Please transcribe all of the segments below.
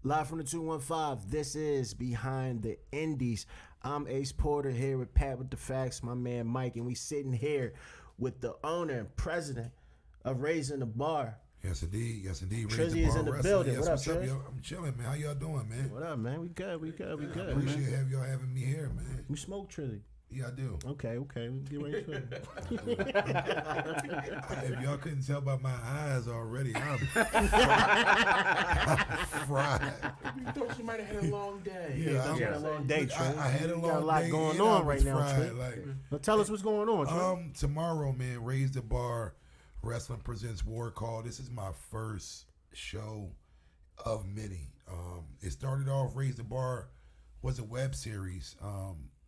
Live from the 215, this is Behind the Indies. I'm Ace Porter here with Pat with the Facts, my man Mike, and we sitting here with the owner and president of Raising the Bar. Yes, indeed. Yes, indeed. Trizzy is in the building. Yes, what up, Triz? Triz? I'm chilling, man. How y'all doing, man? What up, man? We good. I appreciate y'all having me here, man. You smoke, Trizzy? Yeah, I do. Okay. We get ready to it. If y'all couldn't tell by my eyes already, I'm fried. You thought you might have had a long day. Yeah, had a long day, Triz. I had a long day. Got a lot going and on I right was now, fried, Triz. Now tell us what's going on, Triz. Tomorrow, man, Raise the Bar Wrestling presents War Call. This is my first show of many. It started off, Raise the Bar was a web series.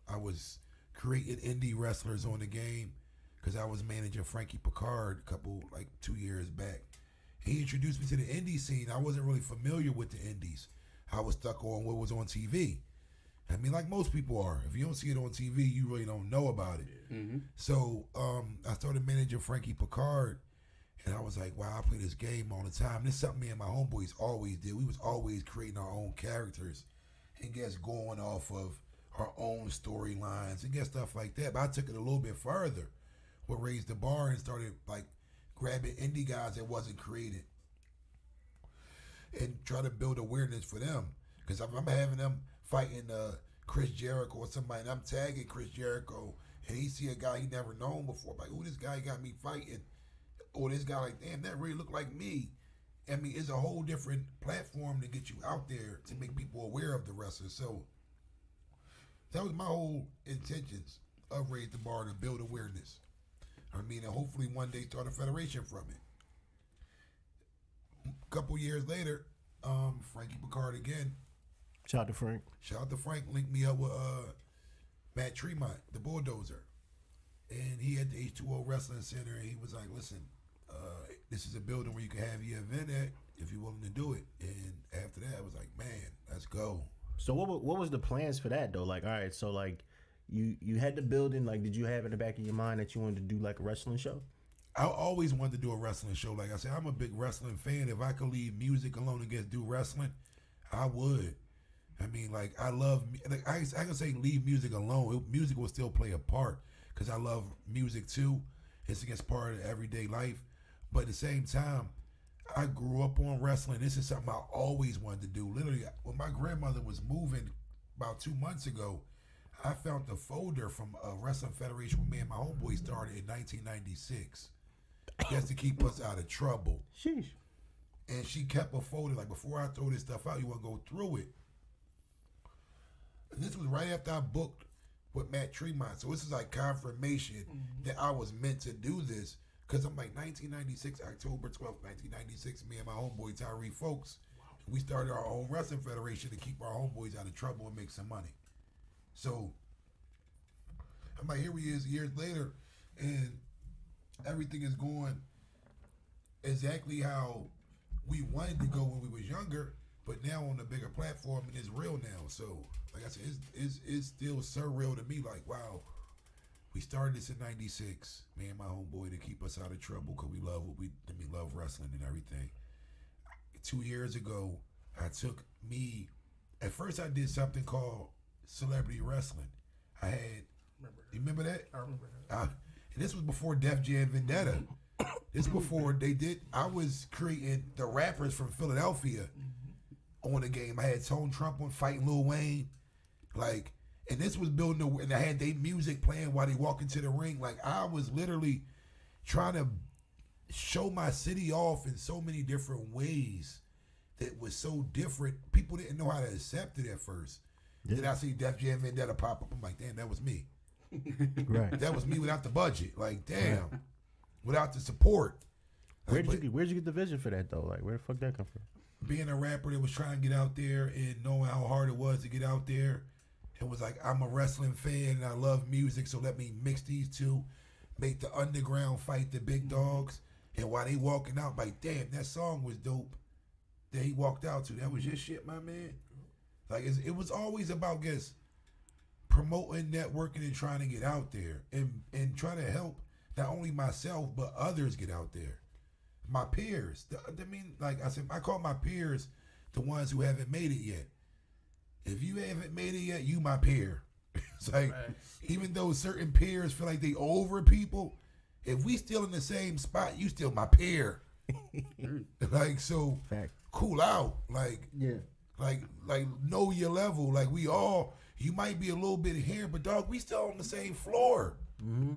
I was creating indie wrestlers on the game because I was managing Frankie Picard 2 years back. He introduced me to the indie scene. I wasn't really familiar with the indies. I was stuck on what was on TV. I mean, like most people are. If you don't see it on TV, you really don't know about it. Mm-hmm. So I started managing Frankie Picard, and I was like, wow, I play this game all the time. This is something me and my homeboys always did. We was always creating our own characters and going off of our own storylines and stuff like that. But I took it a little bit further with Raise the Bar and started grabbing indie guys that wasn't created and try to build awareness for them. Because if I'm having them fighting Chris Jericho or somebody, and I'm tagging Chris Jericho, and he see a guy he never known before, like, oh, this guy got me fighting. Or this guy, like, damn, that really look like me. I mean, it's a whole different platform to get you out there to make people aware of the wrestler. So that was my whole intentions of Raise the Bar, to build awareness. I mean, and hopefully one day start a federation from it. A couple years later, Frankie Picard again. Shout out to Frank. Linked me up with Matt Tremont, the Bulldozer. And he had the H2O Wrestling Center, and he was like, listen, this is a building where you can have your event at if you're willing to do it. And after that, I was like, man, let's go. So what was the plans for that though? Like, all right, so like you had the building. Like, did you have in the back of your mind that you wanted to do like a wrestling show? I always wanted to do a wrestling show. Like I said, I'm a big wrestling fan. If I could leave music alone and do wrestling, I would. I mean, like, I love, like, I can say leave music alone. Music will still play a part because I love music too. It's part of everyday life. But at the same time, I grew up on wrestling. This is something I always wanted to do. Literally, when my grandmother was moving about 2 months ago, I found the folder from a wrestling federation where me and my homeboy started in 1996 just to keep us out of trouble. Sheesh. And she kept a folder, like, before I throw this stuff out, you want to go through it. And this was right after I booked with Matt Tremont. So this is like confirmation that I was meant to do this. Because I'm like 1996, October 12th, 1996, me and my homeboy Tyree Folks, we started our own wrestling federation to keep our homeboys out of trouble and make some money. So I'm like, here we is years later, and everything is going exactly how we wanted to go when we was younger, but now on a bigger platform, and it's real now. So, like I said, it's still surreal to me. Like, wow, we started this in '96, me and my homeboy, to keep us out of trouble because we love wrestling and everything. 2 years ago, at first I did something called Celebrity Wrestling. You remember that? I remember that. And this was before Def Jam Vendetta. This before I was creating the rappers from Philadelphia on the game. I had Tone Trump on fighting Lil Wayne. And this was building, and I had their music playing while they walk into the ring. Like, I was literally trying to show my city off in so many different ways that was so different. People didn't know how to accept it at first. Yeah. Then I see Def Jam Vendetta pop up. I'm like, damn, that was me. Right. That was me without the budget. Like, damn. Without the support. Where'd you get the vision for that though? Like, where the fuck that come from? Being a rapper that was trying to get out there and knowing how hard it was to get out there. It was like, I'm a wrestling fan and I love music, so let me mix these two, make the underground fight the big dogs. And while they walking out, like, damn, that song was dope that he walked out to. That was your shit, my man. Like, it was always about, promoting, networking, and trying to get out there and trying to help not only myself, but others get out there. My peers. I mean, like I said, I call my peers the ones who haven't made it yet. If you haven't made it yet, you my peer. It's like, even though certain peers feel like they over people, if we still in the same spot, you still my peer. Like, so Fact. cool out. Like, Yeah. like know your level. Like, we all, you might be a little bit here, but dog, we still on the same floor. Mm-hmm.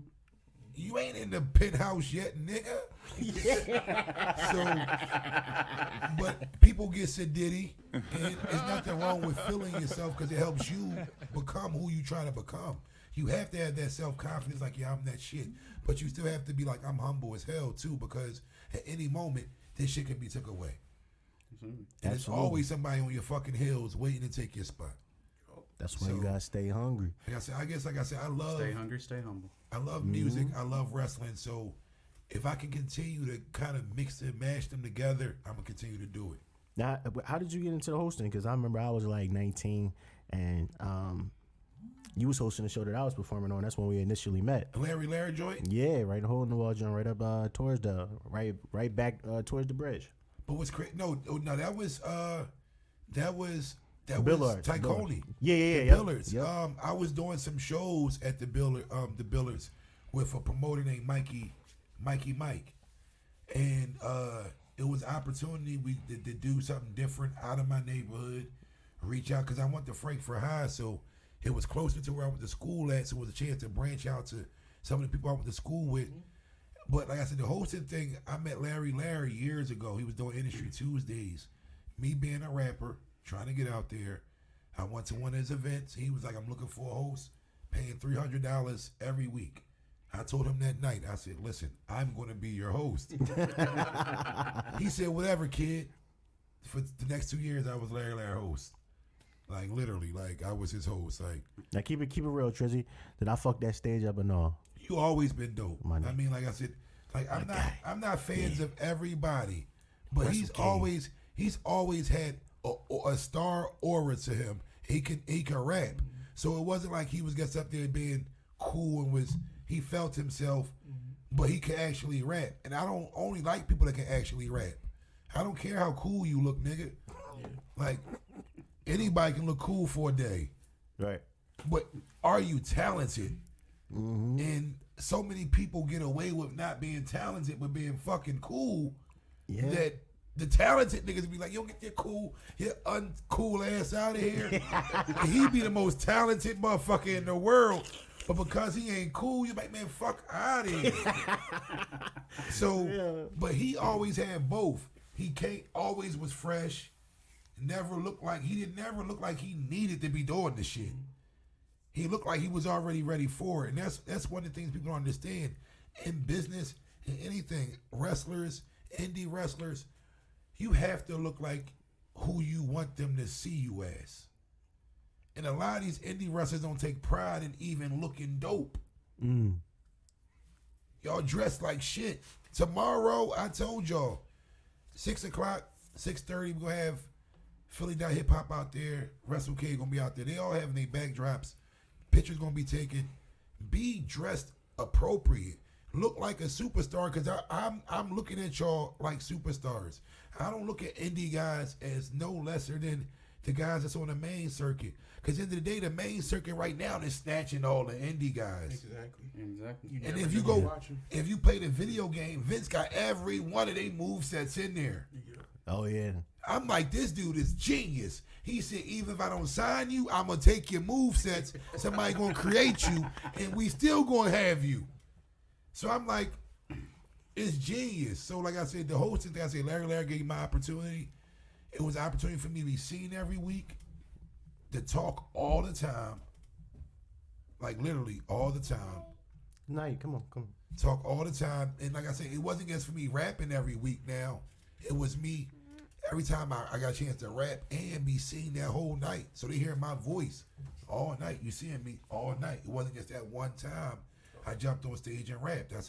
You ain't in the penthouse yet, nigga. So, but people get sedity, and there's nothing wrong with feeling yourself because it helps you become who you trying to become. You have to have that self-confidence, like, yeah, I'm that shit. But you still have to be like, I'm humble as hell, too, because at any moment, this shit can be took away. And there's always somebody on your fucking heels waiting to take your spot. That's why you gotta stay hungry. Like I said, I love... Stay hungry, stay humble. I love music. I love wrestling. So if I can continue to kind of mix and mash them together, I'm going to continue to do it. Now, how did you get into the hosting? Because I remember I was like 19 and you was hosting the show that I was performing on. That's when we initially met. Larry joint? Yeah, right, the hole in the wall joint, right up towards the, right back towards the bridge. But what's crazy? No, that was Billards. Taikoni. Yeah. Billards. Yep. I was doing some shows at the Billards with a promoter named Mikey Mike, and it was an opportunity to do something different out of my neighborhood, reach out because I went to Frankfurt High, so it was closer to where I went to school at, so it was a chance to branch out to some of the people I went to school with. But like I said, the hosting thing, I met Larry years ago. He was doing Industry Tuesdays. Me being a rapper, trying to get out there, I went to one of his events. He was like, I'm looking for a host, paying $300 every week. I told him that night, I said, listen, I'm going to be your host. He said, whatever, kid. For the next 2 years, I was Larry host. Like, literally, like, I was his host. Like, now keep it real, Trizzy. Did I fuck that stage up or no? You always been dope. I mean, like I said, like I'm not fans of everybody, but he's always had a star aura to him. He can rap. So it wasn't like he was just up there being cool and he felt himself, but he could actually rap. And I don't only like people that can actually rap. I don't care how cool you look, nigga. Like, anybody can look cool for a day. Right. But are you talented? And so many people get away with not being talented but being fucking cool that the talented niggas be like, yo, get your uncool ass out of here. And he be the most talented motherfucker in the world. But because he ain't cool, you like, man, fuck out of here. So, but he always had both. He always was fresh. Never looked like he needed to be doing this shit. He looked like he was already ready for it. And that's one of the things people don't understand. In business, in anything, wrestlers, indie wrestlers, you have to look like who you want them to see you as. And a lot of these indie wrestlers don't take pride in even looking dope. Y'all dress like shit. Tomorrow, I told y'all, 6 o'clock, 6:30, we're going to have Philly Dot Hip Hop out there. Wrestle K going to be out there. They all having their backdrops. Pictures going to be taken. Be dressed appropriate. Look like a superstar because I'm looking at y'all like superstars. I don't look at indie guys as no lesser than the guys that's on the main circuit. Because at the end of the day, the main circuit right now is snatching all the indie guys. Exactly. And if you play the video game, Vince got every one of their movesets in there. Oh, yeah. I'm like, this dude is genius. He said, even if I don't sign you, I'm going to take your movesets. Somebody going to create you, and we still going to have you. So I'm like, it's genius. So like I said, the hosting thing, I said, Larry gave me my opportunity. It was an opportunity for me to be seen every week, to talk all the time, like literally all the time. Night, come on. Talk all the time. And like I said, it wasn't just for me rapping every week now. It was me every time I got a chance to rap and be seen that whole night. So they hear my voice all night. You seeing me all night. It wasn't just that one time I jumped on stage and rapped. That's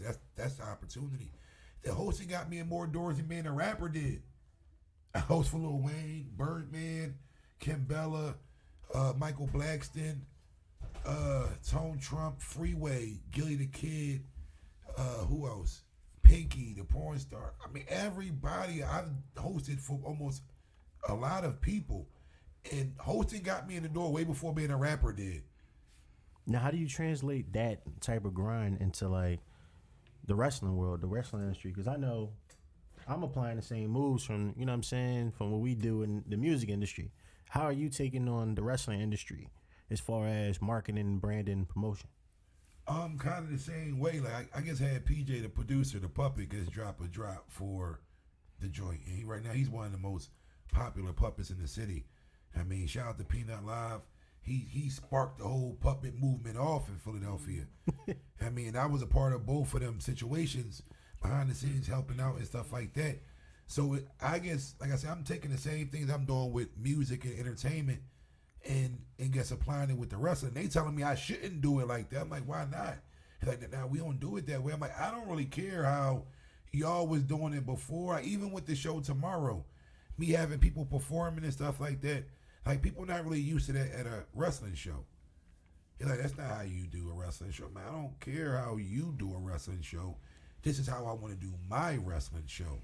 the opportunity. The hosting got me in more doors than being a rapper did. I host for Lil Wayne, Birdman, Kim Bella, Michael Blackston, Tone Trump, Freeway, Gilly the Kid, who else? Pinky, the porn star. I mean, everybody I've hosted for almost a lot of people. And hosting got me in the door way before being a rapper did. Now, how do you translate that type of grind into like the wrestling world, the wrestling industry? Because I know I'm applying the same moves from, you know what I'm saying, from what we do in the music industry. How are you taking on the wrestling industry as far as marketing, branding, promotion? Kind of the same way. Like I just had PJ, the producer, the puppet, just drop a drop for the joint. And right now he's one of the most popular puppets in the city. I mean, shout out to Peanut Live. He sparked the whole puppet movement off in Philadelphia. I mean, I was a part of both of them situations, behind the scenes, helping out and stuff like that. So I guess, like I said, I'm taking the same things I'm doing with music and entertainment and guess applying it with the wrestling. They telling me I shouldn't do it like that. I'm like, why not? Like, now we don't do it that way. I'm like, I don't really care how y'all was doing it before. Even with the show tomorrow, me having people performing and stuff like that. Like, people not really used to that at a wrestling show. You're like, that's not how you do a wrestling show. Man, I don't care how you do a wrestling show. This is how I want to do my wrestling show.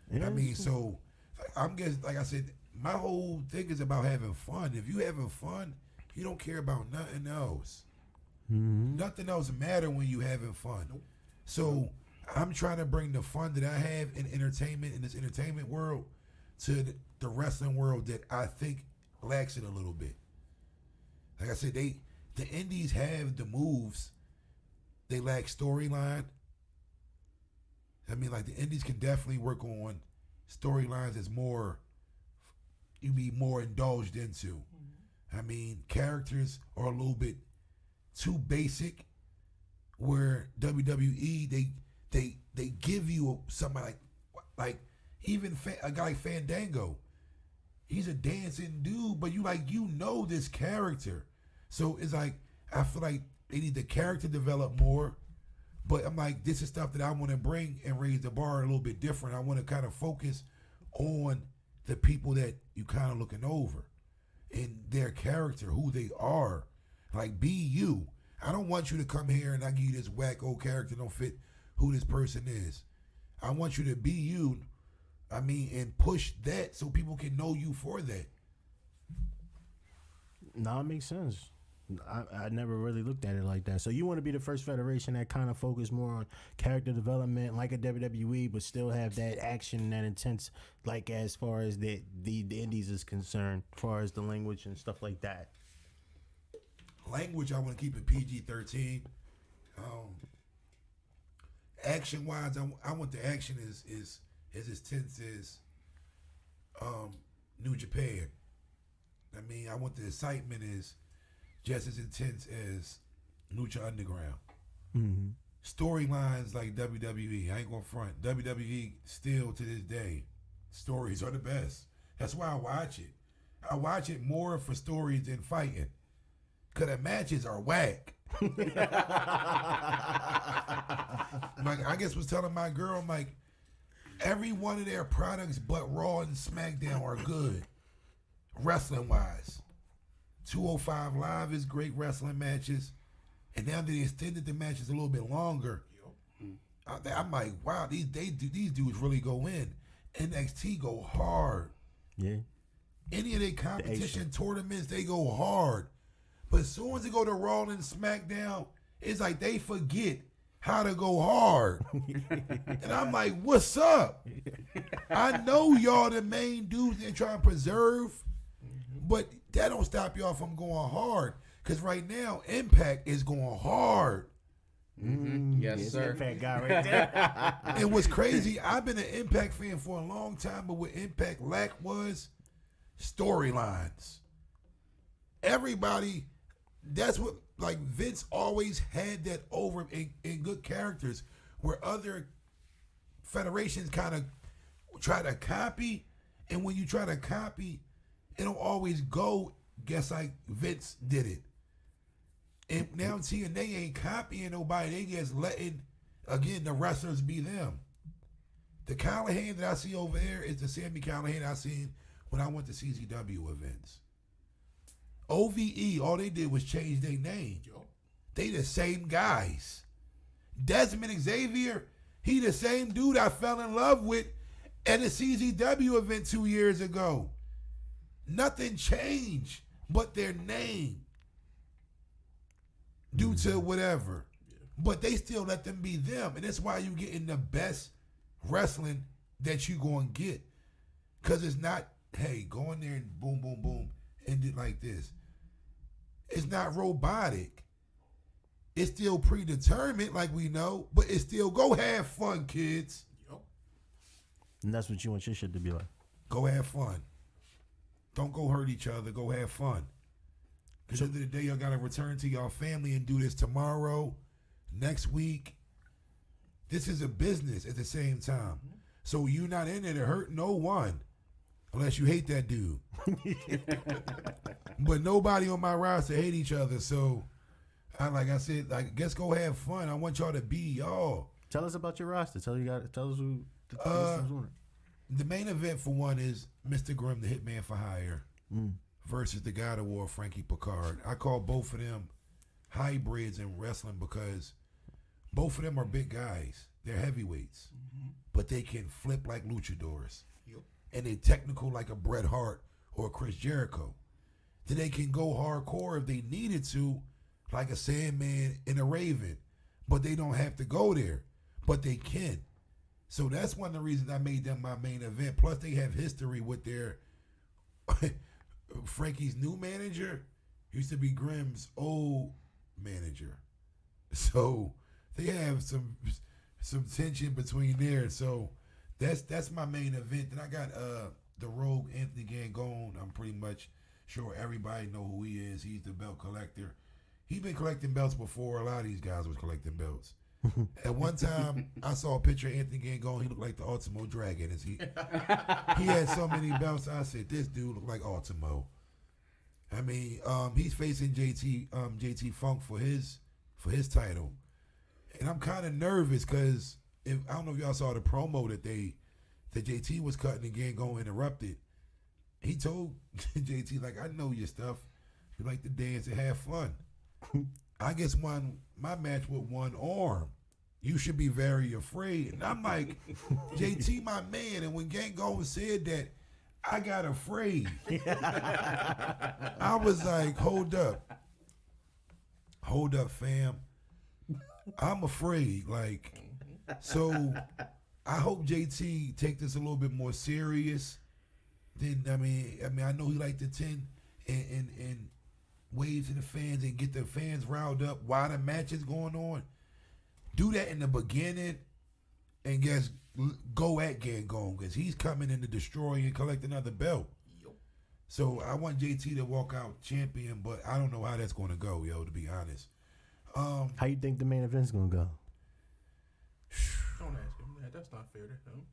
Yeah. I mean, so I'm just, like I said, my whole thing is about having fun. If you having fun, you don't care about nothing else. Mm-hmm. Nothing else matter when you having fun. So I'm trying to bring the fun that I have in entertainment, in this entertainment world, to the wrestling world that I think lacks it a little bit. Like I said, the indies have the moves. They lack storyline. I mean, like, the indies can definitely work on storylines that's more, you be more indulged into. Mm-hmm. I mean, characters are a little bit too basic, where WWE, they give you somebody like even a guy like Fandango. He's a dancing dude, but you know this character. So it's like, I feel like they need the character develop more. But I'm like, this is stuff that I want to bring and raise the bar a little bit different. I want to kind of focus on the people that you kind of looking over and their character, who they are. Like, be you. I don't want you to come here and I give you this whack old character don't fit who this person is. I want you to be you. I mean, and push that so people can know you for that. No, it makes sense. I never really looked at it like that. So you want to be the first federation that kind of focus more on character development, like a WWE, but still have that action and that intense, like as far as the indies is concerned, as far as the language and stuff like that. Language, I want to keep it PG-13. Action wise, I want the action is as tense as New Japan. I mean, I want the excitement is just as intense as Lucha Underground. Mm-hmm. Storylines like WWE, I ain't gonna front. WWE still to this day, stories are the best. That's why I watch it. I watch it more for stories than fighting. Cause the matches are whack. Like, I guess was telling my girl, I'm like, every one of their products but Raw and SmackDown are good, wrestling wise. 205 Live is great wrestling matches, and now they extended the matches a little bit longer. I'm like, wow, these dudes really go in. NXT go hard. Yeah. Any of their competition tournaments, they go hard. But as soon as they go to Raw and SmackDown, it's like they forget how to go hard. And I'm like, what's up? I know y'all the main dudes they're trying to preserve, but that don't stop y'all from going hard. Because right now, Impact is going hard. Mm-hmm. Yes, sir. Impact guy right there. And what's crazy, I've been an Impact fan for a long time, but what Impact lacked was storylines. Everybody, that's what, like, Vince always had that over in good characters, where other federations kind of try to copy, and when you try to copy, it don't always go just like Vince did it. And now TNA ain't copying nobody, they just letting, again, the wrestlers be them. The Callahan that I see over there is the Sammy Callahan I seen when I went to CZW events. OVE, all they did was change their name. They the same guys. Desmond Xavier, he the same dude I fell in love with at a CZW event 2 years ago. Nothing changed but their name due to whatever. But they still let them be them. And that's why you getting the best wrestling that you going to get. Because it's not, hey, go in there and boom, boom, boom, end it like this. It's not robotic. It's still predetermined, like we know, but it's still go have fun, kids. Yep. And that's what you want your shit to be like. Go have fun. Don't go hurt each other. Go have fun. Because at the end of the day, y'all got to return to y'all family and do this tomorrow, next week. This is a business at the same time. So you're not in there to hurt no one. Unless you hate that dude. But nobody on my roster hate each other. So, like I said, guess go have fun. I want y'all to be y'all. Tell us about your roster. Tell us who the main event for one is Mr. Grimm, the Hitman for Hire, versus the God of War, Frankie Picard. I call both of them hybrids in wrestling because both of them are big guys. They're heavyweights, but they can flip like luchadors. Yep. And they technical like a Bret Hart or a Chris Jericho. Then they can go hardcore if they needed to, like a Sandman and a Raven. But they don't have to go there. But they can. So that's one of the reasons I made them my main event. Plus they have history with their Frankie's new manager used to be Grimm's old manager. So they have some tension between there. So that's my main event. Then I got the Rogue Anthony Gangone. I'm pretty much sure everybody know who he is. He's the belt collector. He's been collecting belts before a lot of these guys was collecting belts. At one time, I saw a picture of Anthony Gangone. He looked like the Ultimo Dragon. He had so many belts. I said, this dude looked like Ultimo. I mean, he's facing JT Funk for his title, and I'm kind of nervous because I don't know if y'all saw the promo that JT was cutting and Gangone interrupted. He told JT, like, I know your stuff. You like to dance and have fun. I guess my match with one arm. You should be very afraid. And I'm like, JT, my man. And when Gangone said that, I got afraid. I was like, hold up, fam. I'm afraid. Like, so I hope JT take this a little bit more serious. Then I mean, I know he like to tend and wave to the fans and get the fans riled up while the match is going on. Do that in the beginning and go at Gangone because he's coming in to destroy and collect another belt. Yep. So I want JT to walk out champion, but I don't know how that's going to go, yo, to be honest. How you think the main event's gonna go? Don't ask him that. That's not fair to him.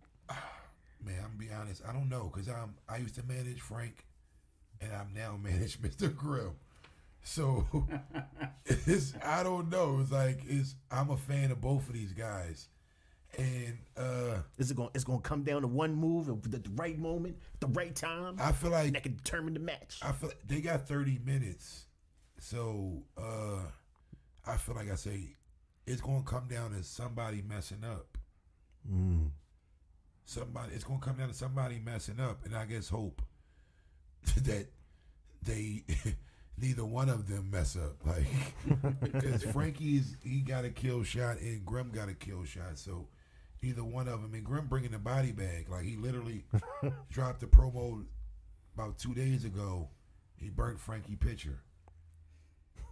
Man, I'm gonna be honest. I don't know because I used to manage Frank, and I'm now manage Mr. Grimm. So I don't know. I'm a fan of both of these guys, and it's gonna come down to one move at the right moment, the right time. I feel like that can determine the match. I feel like they got 30 minutes, so I feel like I say it's gonna come down to somebody messing up. It's gonna come down to somebody messing up, and I guess hope that they neither one of them mess up. Like, because he got a kill shot and Grimm got a kill shot, so neither one of them. And Grimm bringing the body bag, like he literally dropped a promo about 2 days ago. He burnt Frankie picture,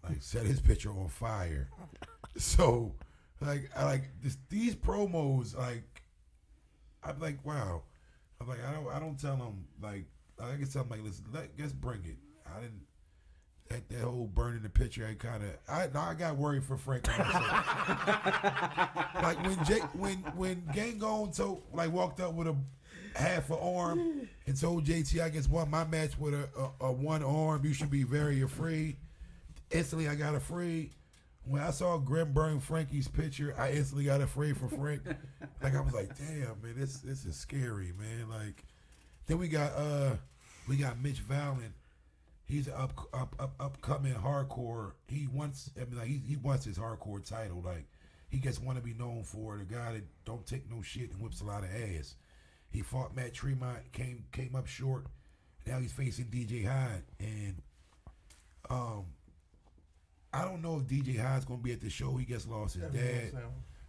like set his picture on fire. So, like I like these promos, like. I'm like, wow. I'm like, I don't tell them, like, I can tell them, like, let's bring it. I didn't, that whole burning the picture, I got worried for Frank. Like, when Gangone walked up with a half an arm and told JT, I guess, my match with a one arm, you should be very afraid. Instantly, I got afraid. When I saw Grimm burn Frankie's picture, I instantly got afraid for Frank. Like I was like, damn, man, this is scary, man. Like, then we got Mitch Valen. He's an upcoming hardcore. He wants his hardcore title. Like, he just want to be known for the guy that don't take no shit and whips a lot of ass. He fought Matt Tremont, came up short, Now he's facing DJ Hyde, and I don't know if DJ Hyde's gonna be at the show. He gets lost his dad,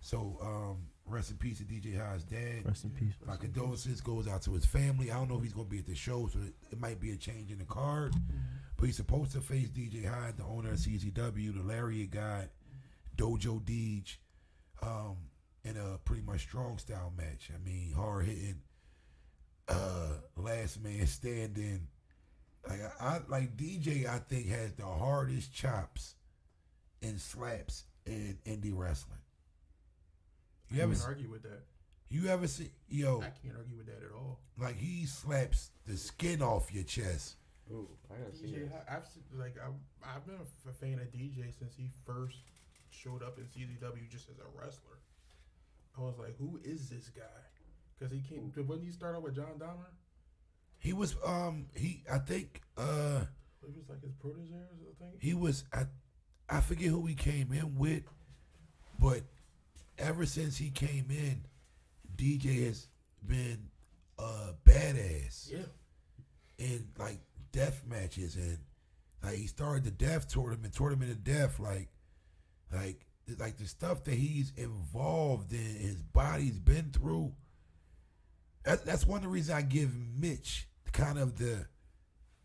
so rest in peace to DJ Hyde's dad. Rest in peace. My condolences goes out to his family. I don't know if he's gonna be at the show, so it might be a change in the card. But he's supposed to face DJ Hyde, the owner of CZW, the Lariat guy, Dojo Deej, in a pretty much strong style match. I mean, hard hitting, last man standing. Like DJ, I think has the hardest chops and slaps in indie wrestling. I can't argue with that. You ever see I can't argue with that at all. like he slaps the skin off your chest. Ooh, I gotta see DJ, this. I've been a fan of DJ since he first showed up in CZW just as a wrestler. I was like, who is this guy? Because he came. When he started with John Dahmer, He was I think he was like his protege or something. he was I forget who he came in with, but ever since he came in, DJ has been a badass. Yeah. In like death matches, and like he started the death tournament of death, like the stuff that he's involved in, his body's been through. That's one of the reasons I give Mitch kind of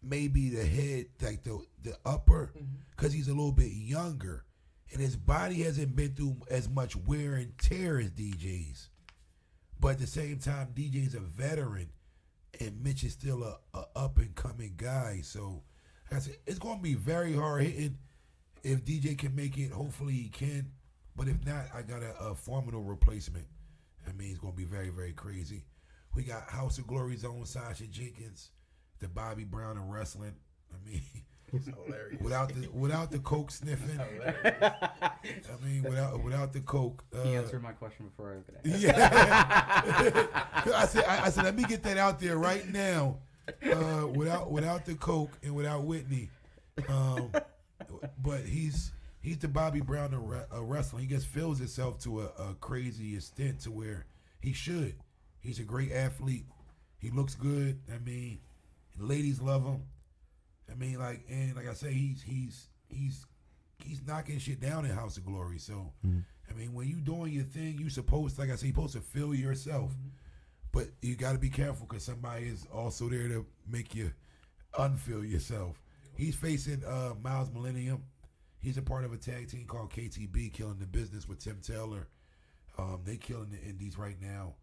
maybe the head, like the upper, because he's a little bit younger, and his body hasn't been through as much wear and tear as DJ's. But at the same time, DJ's a veteran, and Mitch is still a up and coming guy. So I said it's going to be very hard hitting. If DJ can make it, hopefully he can. But if not, I got a formidable replacement. I mean, it's going to be very, very crazy. We got House of Glory's own Sasha Jenkins, the Bobby Brown of wrestling. I mean, It's hilarious. without the coke sniffing. I mean, without the coke. He answered my question before I could ask. Yeah. I said, let me get that out there right now. Without the coke and without Whitney. But he's the Bobby Brown of wrestling. He just fills himself to a crazy extent to where he should. He's a great athlete. He looks good. I mean, ladies love him. I mean, like I say, he's knocking shit down in House of Glory. So, I mean, when you doing your thing, you supposed to, like I say, you're supposed to feel yourself. But you got to be careful because somebody is also there to make you unfeel yourself. He's facing Miles Millennium. He's a part of a tag team called KTB, Killing the Business with Tim Taylor. They killing the indies right now.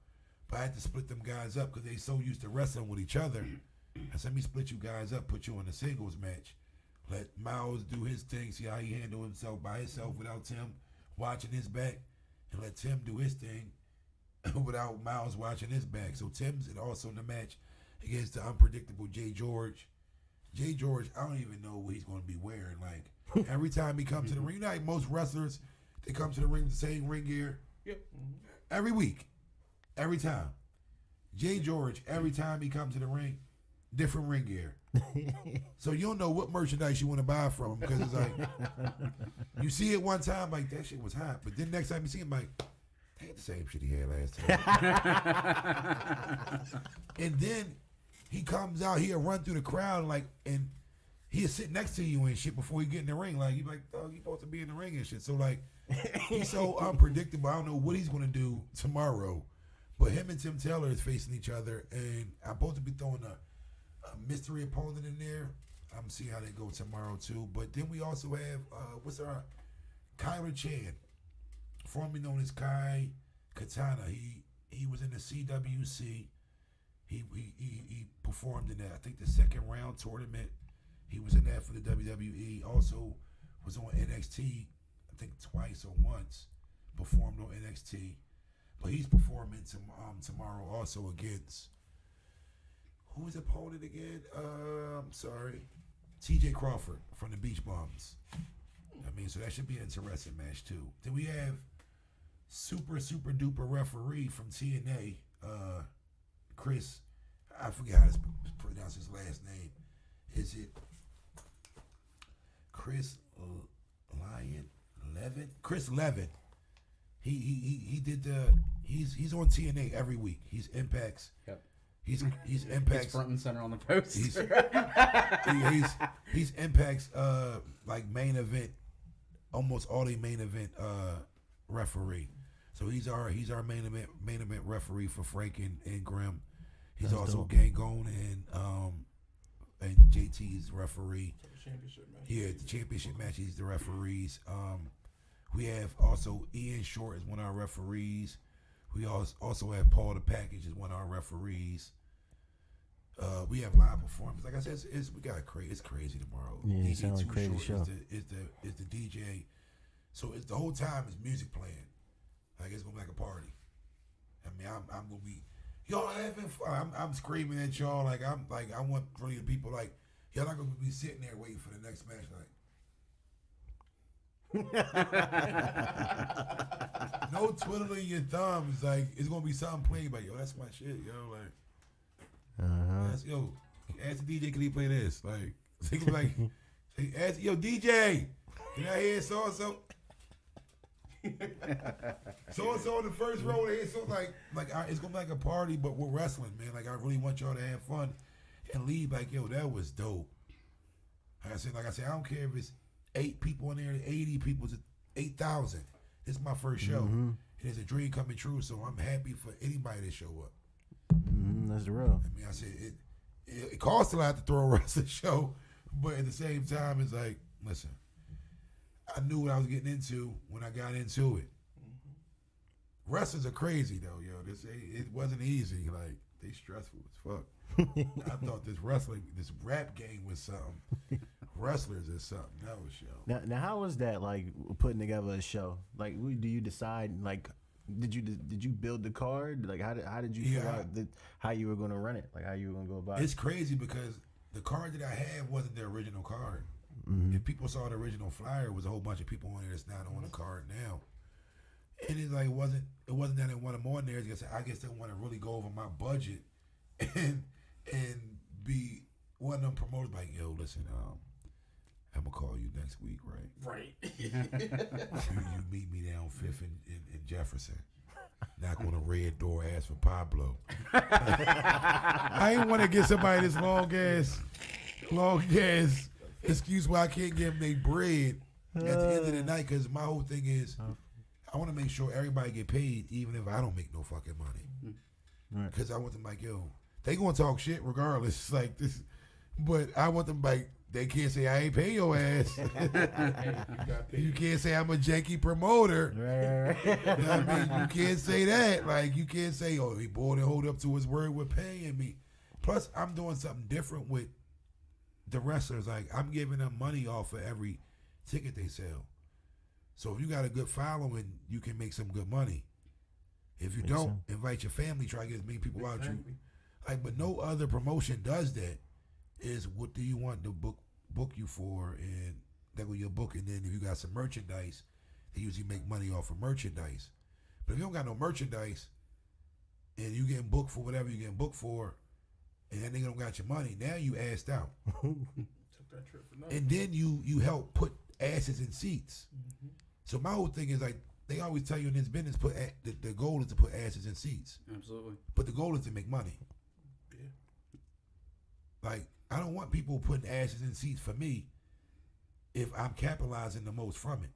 But I had to split them guys up because they so used to wrestling with each other. I said, let me split you guys up, put you in a singles match. Let Miles do his thing, see how he handle himself by himself without Tim watching his back. And let Tim do his thing without Miles watching his back. So Tim's also in the match against the unpredictable Jay George. Jay George, I don't even know what he's going to be wearing. Like, every time he comes to the ring, you know how most wrestlers, they come to the ring with the same ring gear? Yep. Every week. Every time. Jay George, every time he comes to the ring, different ring gear. So you don't know what merchandise you want to buy from him because it's like, you see it one time, like, that shit was hot. But then next time you see him, like, they had the same shit he had last time. And then he comes out, he'll run through the crowd, like, and he'll sit next to you and shit before you get in the ring. Like, you like, dog, you supposed to be in the ring and shit. So, like, he's so unpredictable. I don't know what he's going to do tomorrow. But him and Tim Taylor is facing each other, and I'm supposed to be throwing a mystery opponent in there. I'm seeing how they go tomorrow, too. But then we also have, Kyler Chan, formerly known as Kai Katana. He was in the CWC. He performed in that, I think, the second round tournament. He was in that for the WWE. Also was on NXT, I think twice or once. Performed on NXT. But he's performing tomorrow also against, who is the opponent again? I'm sorry. TJ Crawford from the Beach Bums. I mean, so that should be an interesting match too. Then we have super duper referee from TNA, Chris, I forget how to pronounce his last name. Is it Chris Levin? Chris Levin. He did he's on TNA every week. He's Impact's He's He's Impact's front and center on the post. he's Impact's like main event, almost all the main event referee. So he's our main event referee for Frank and Grimm. He's That's also dope. Gangone and JT's referee. Championship match. Yeah, the championship match. He's the referees. We have also Ian Short is one of our referees. We also have Paul the Package is one of our referees. We have live performance. Like I said, it's crazy tomorrow. Yeah, it DJ sounds like Too crazy Short show. Is the DJ. So it's the whole time is music playing. Like it's gonna be like a party. I mean, I'm gonna be y'all having fun. I'm screaming at y'all like I want really the people like y'all not gonna be sitting there waiting for the next match like. No twiddling your thumbs. Like it's gonna be something played by yo. That's my shit, yo. Like, that's, yo, ask the DJ, can he play this? Like, they can be like, ask yo DJ, can I hear so and so? So and so in the first row, they hear so it's gonna be like a party, but we're wrestling, man. Like I really want y'all to have fun and leave like yo, that was dope. Like I said, I don't care if it's 8 people in there, 80 people, 8,000. This is my first show. Mm-hmm. And it's a dream coming true, so I'm happy for anybody to show up. That's the real. I mean, I said it costs a lot to throw a wrestling show, but at the same time, it's like, listen, I knew what I was getting into when I got into it. Wrestlers are crazy though, yo. It wasn't easy. Like they stressful as fuck. I thought this rap game was something. Wrestlers is something. That was show. Now, how was that like putting together a show? Like, do you decide like? Did you build the card? Like, how did you figure out how you were gonna run it? Like, how you were gonna go about it? It's crazy because the card that I had wasn't the original card. Mm-hmm. If people saw the original flyer, it was a whole bunch of people on there that's not on the card now. And it's like it wasn't that they wanted more in there. I guess they want to really go over my budget and be one of them promoters like, yo, listen, I'm gonna call you next week, right? Right. you meet me down 5th in Jefferson. Knock on a red door, ask for Pablo. I ain't want to get somebody this long ass excuse why I can't give them their bread at the end of the night. Because my whole thing is, I want to make sure everybody get paid, even if I don't make no fucking money. Because I want them like, yo, they gonna talk shit regardless. Like this, but I want them like. They can't say I ain't pay your ass. You can't say I'm a janky promoter. Right. I mean, you can't say that. Like you can't say, oh, he boy, to hold up to his word with paying me. Plus, I'm doing something different with the wrestlers. Like I'm giving them money off of every ticket they sell. So if you got a good following, you can make some good money. If you don't, invite your family. Try to get as many people out you. Like, but no other promotion does that. Is what do you want to book you for, and that will your book, and then if you got some merchandise, they usually make money off of merchandise. But if you don't got no merchandise, and you getting booked for whatever you getting booked for, and that nigga don't got your money, now you assed out. Took that trip for nothing. And then you help put asses in seats. Mm-hmm. So my whole thing is like they always tell you in this business, the goal is to put asses in seats. Absolutely. But the goal is to make money. Yeah. Like. I don't want people putting asses in seats for me if I'm capitalizing the most from it.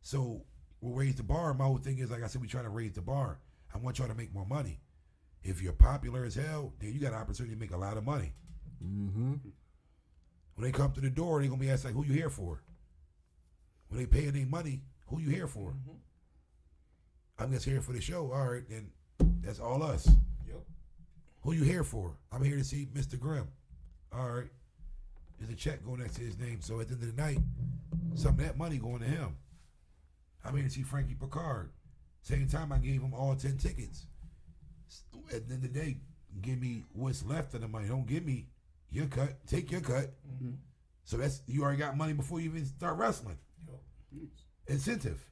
So we'll raise the bar. My whole thing is, like I said, we try to raise the bar. I want y'all to make more money. If you're popular as hell, then you got an opportunity to make a lot of money. Mm-hmm. When they come to the door, they're going to be asked, like, who you here for? When they paying their money, who you here for? Mm-hmm. I'm just here for the show. All right, then that's all us. Yep. Who you here for? I'm here to see Mr. Grimm. All right, there's a check going next to his name. So at the end of the night, some of that money going to him. I'm here to see Frankie Picard. Same time, I gave him all 10 tickets. At the end of the day, give me what's left of the money. Don't give me your cut. Take your cut. Mm-hmm. So that's you already got money before you even start wrestling. Yep. Incentive.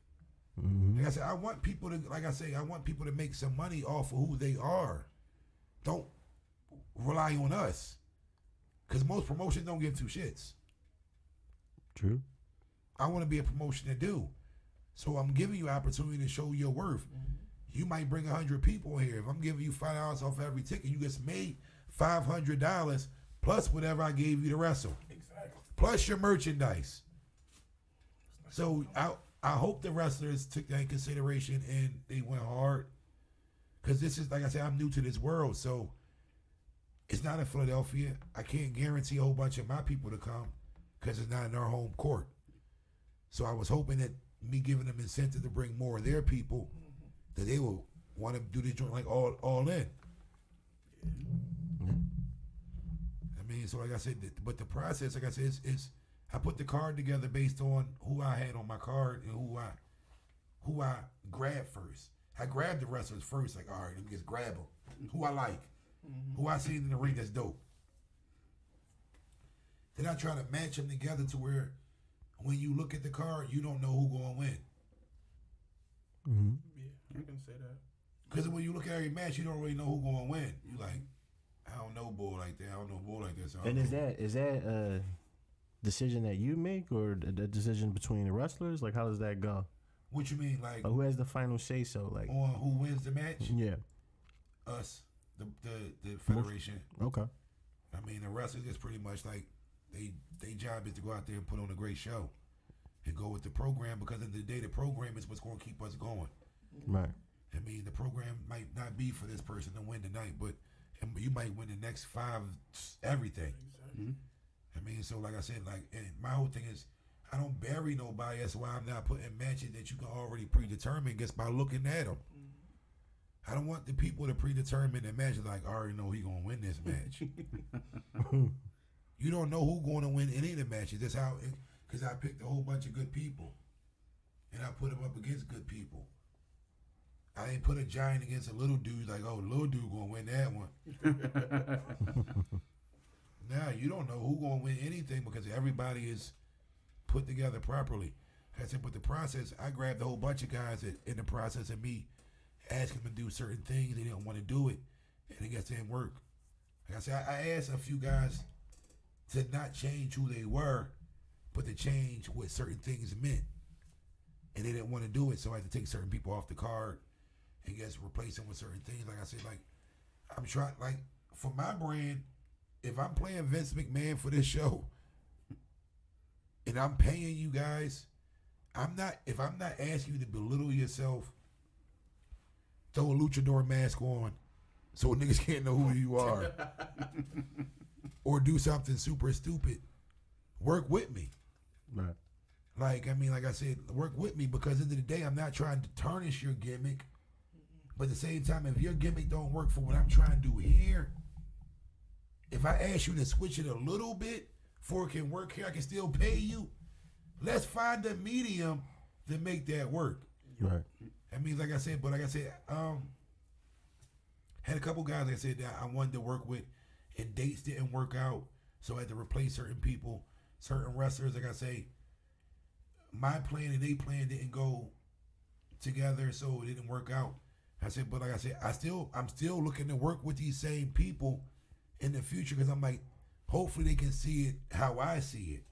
Mm-hmm. Like I said, I want people to make some money off of who they are. Don't rely on us. Because most promotions don't give two shits. True. I want to be a promotion to do. So I'm giving you opportunity to show your worth. Mm-hmm. You might bring 100 people here. If I'm giving you $5 off every ticket, you just made $500 plus whatever I gave you to wrestle. Exactly. Plus your merchandise. So I hope the wrestlers took that in consideration and they went hard. Because this is, like I said, I'm new to this world. So it's not in Philadelphia. I can't guarantee a whole bunch of my people to come because it's not in our home court. So I was hoping that me giving them incentive to bring more of their people, that they will want to do this joint like all in. I mean, so like I said, but the process, like I said, is I put the card together based on who I had on my card and who I grabbed first. I grabbed the wrestlers first, like, all right, let me just grab them. Who I like, who I seen in the ring that's dope. Then I try to match them together to where when you look at the card, you don't know who going to win. Mm-hmm. Yeah, I can say that. Because when you look at every match, you don't really know who going to win. You like, I don't know bull like that. I don't know bull like this. And is that a decision that you make or the decision between the wrestlers? Like, how does that go? What you mean, like who has the final say? So, like, on who wins the match? Yeah, Us, the federation. Okay. I mean, the wrestlers is pretty much like they job is to go out there and put on a great show and go with the program, because at the end of the day, the program is what's going to keep us going. Right. I mean, the program might not be for this person to win tonight, but you might win the next 5 everything. Exactly. I mean, so like I said, like, and my whole thing is, I don't bury nobody. That's why I'm not putting matches that you can already predetermine just by looking at them. I don't want the people to predetermine the match. Like, I already know he gonna win this match. You don't know who going to win any of the matches. That's how, because I picked a whole bunch of good people, and I put them up against good people. I ain't put a giant against a little dude. Like, oh, the little dude gonna win that one. Nah, you don't know who gonna win anything because everybody is put together properly. I said, but the process, I grabbed a whole bunch of guys that in the process of me asking them to do certain things, they didn't want to do it, and it just didn't work. Like I said, I asked a few guys to not change who they were, but to change what certain things meant, and they didn't want to do it, so I had to take certain people off the card and just replace them with certain things. Like I said, like, I'm trying, like, for my brand, if I'm playing Vince McMahon for this show, and I'm paying you guys, if I'm not asking you to belittle yourself, throw a luchador mask on so niggas can't know who you are, or do something super stupid, work with me. Right. Like, I mean, like I said, work with me, because at the end of the day, I'm not trying to tarnish your gimmick, but at the same time, if your gimmick don't work for what I'm trying to do here, if I ask you to switch it a little bit before it can work here, I can still pay you. Let's find a medium to make that work. Right. I mean, like I said, had a couple guys, like I said, that I wanted to work with, and dates didn't work out, so I had to replace certain people, certain wrestlers. Like I say, my plan and they plan didn't go together, so it didn't work out. I said, but like I said, I'm still looking to work with these same people in the future, because I'm like, hopefully they can see it how I see it.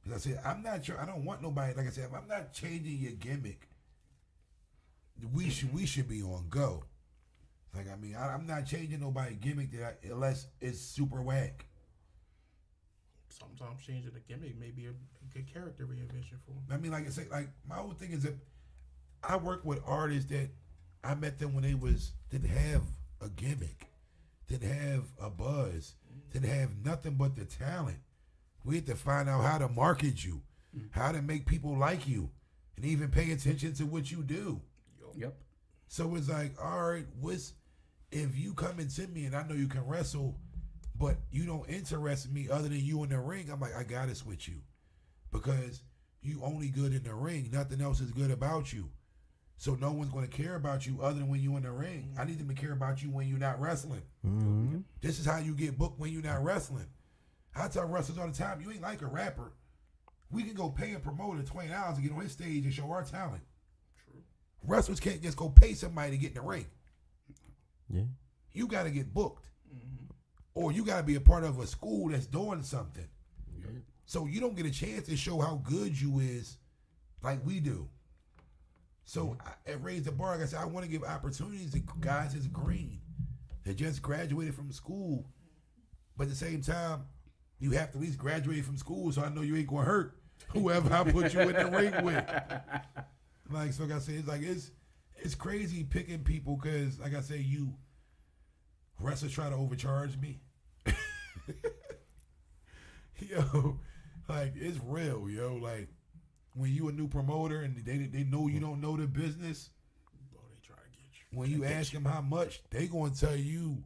Because I said, I'm not sure, I don't want nobody, like I said, if I'm not changing your gimmick, we should be on go. Like, I mean, I'm not changing nobody's gimmick unless it's super whack. Sometimes changing the gimmick may be a good character reinvention for him. I mean, like I said, like, my whole thing is that I work with artists that I met them when they didn't have a gimmick, didn't have a buzz, didn't have nothing but the talent. We had to find out how to market you, how to make people like you, and even pay attention to what you do. Yep. So it's like, all right, if you come and send me and I know you can wrestle, but you don't interest me other than you in the ring, I'm like, I gotta switch you, because you only good in the ring. Nothing else is good about you. So no one's going to care about you other than when you're in the ring. I need them to care about you when you're not wrestling. Mm-hmm. This is how you get booked when you're not wrestling. I tell wrestlers all the time, you ain't like a rapper. We can go pay a promoter $20 to get on his stage and show our talent. True. Wrestlers can't just go pay somebody to get in the ring. Yeah. You got to get booked. Or you got to be a part of a school that's doing something. Yeah. So you don't get a chance to show how good you is like we do. So at Raise the Bar, like I said, I want to give opportunities to guys that's green that just graduated from school. But at the same time, you have to at least graduate from school, so I know you ain't gonna hurt whoever I put you in the ring with. Like, so like I say, it's like it's crazy picking people because, like I say, you wrestlers try to overcharge me. Yo, like it's real, yo. Like when you a new promoter and they know you don't know the business, Bro, they try to get you. when you ask them how much, they gonna tell you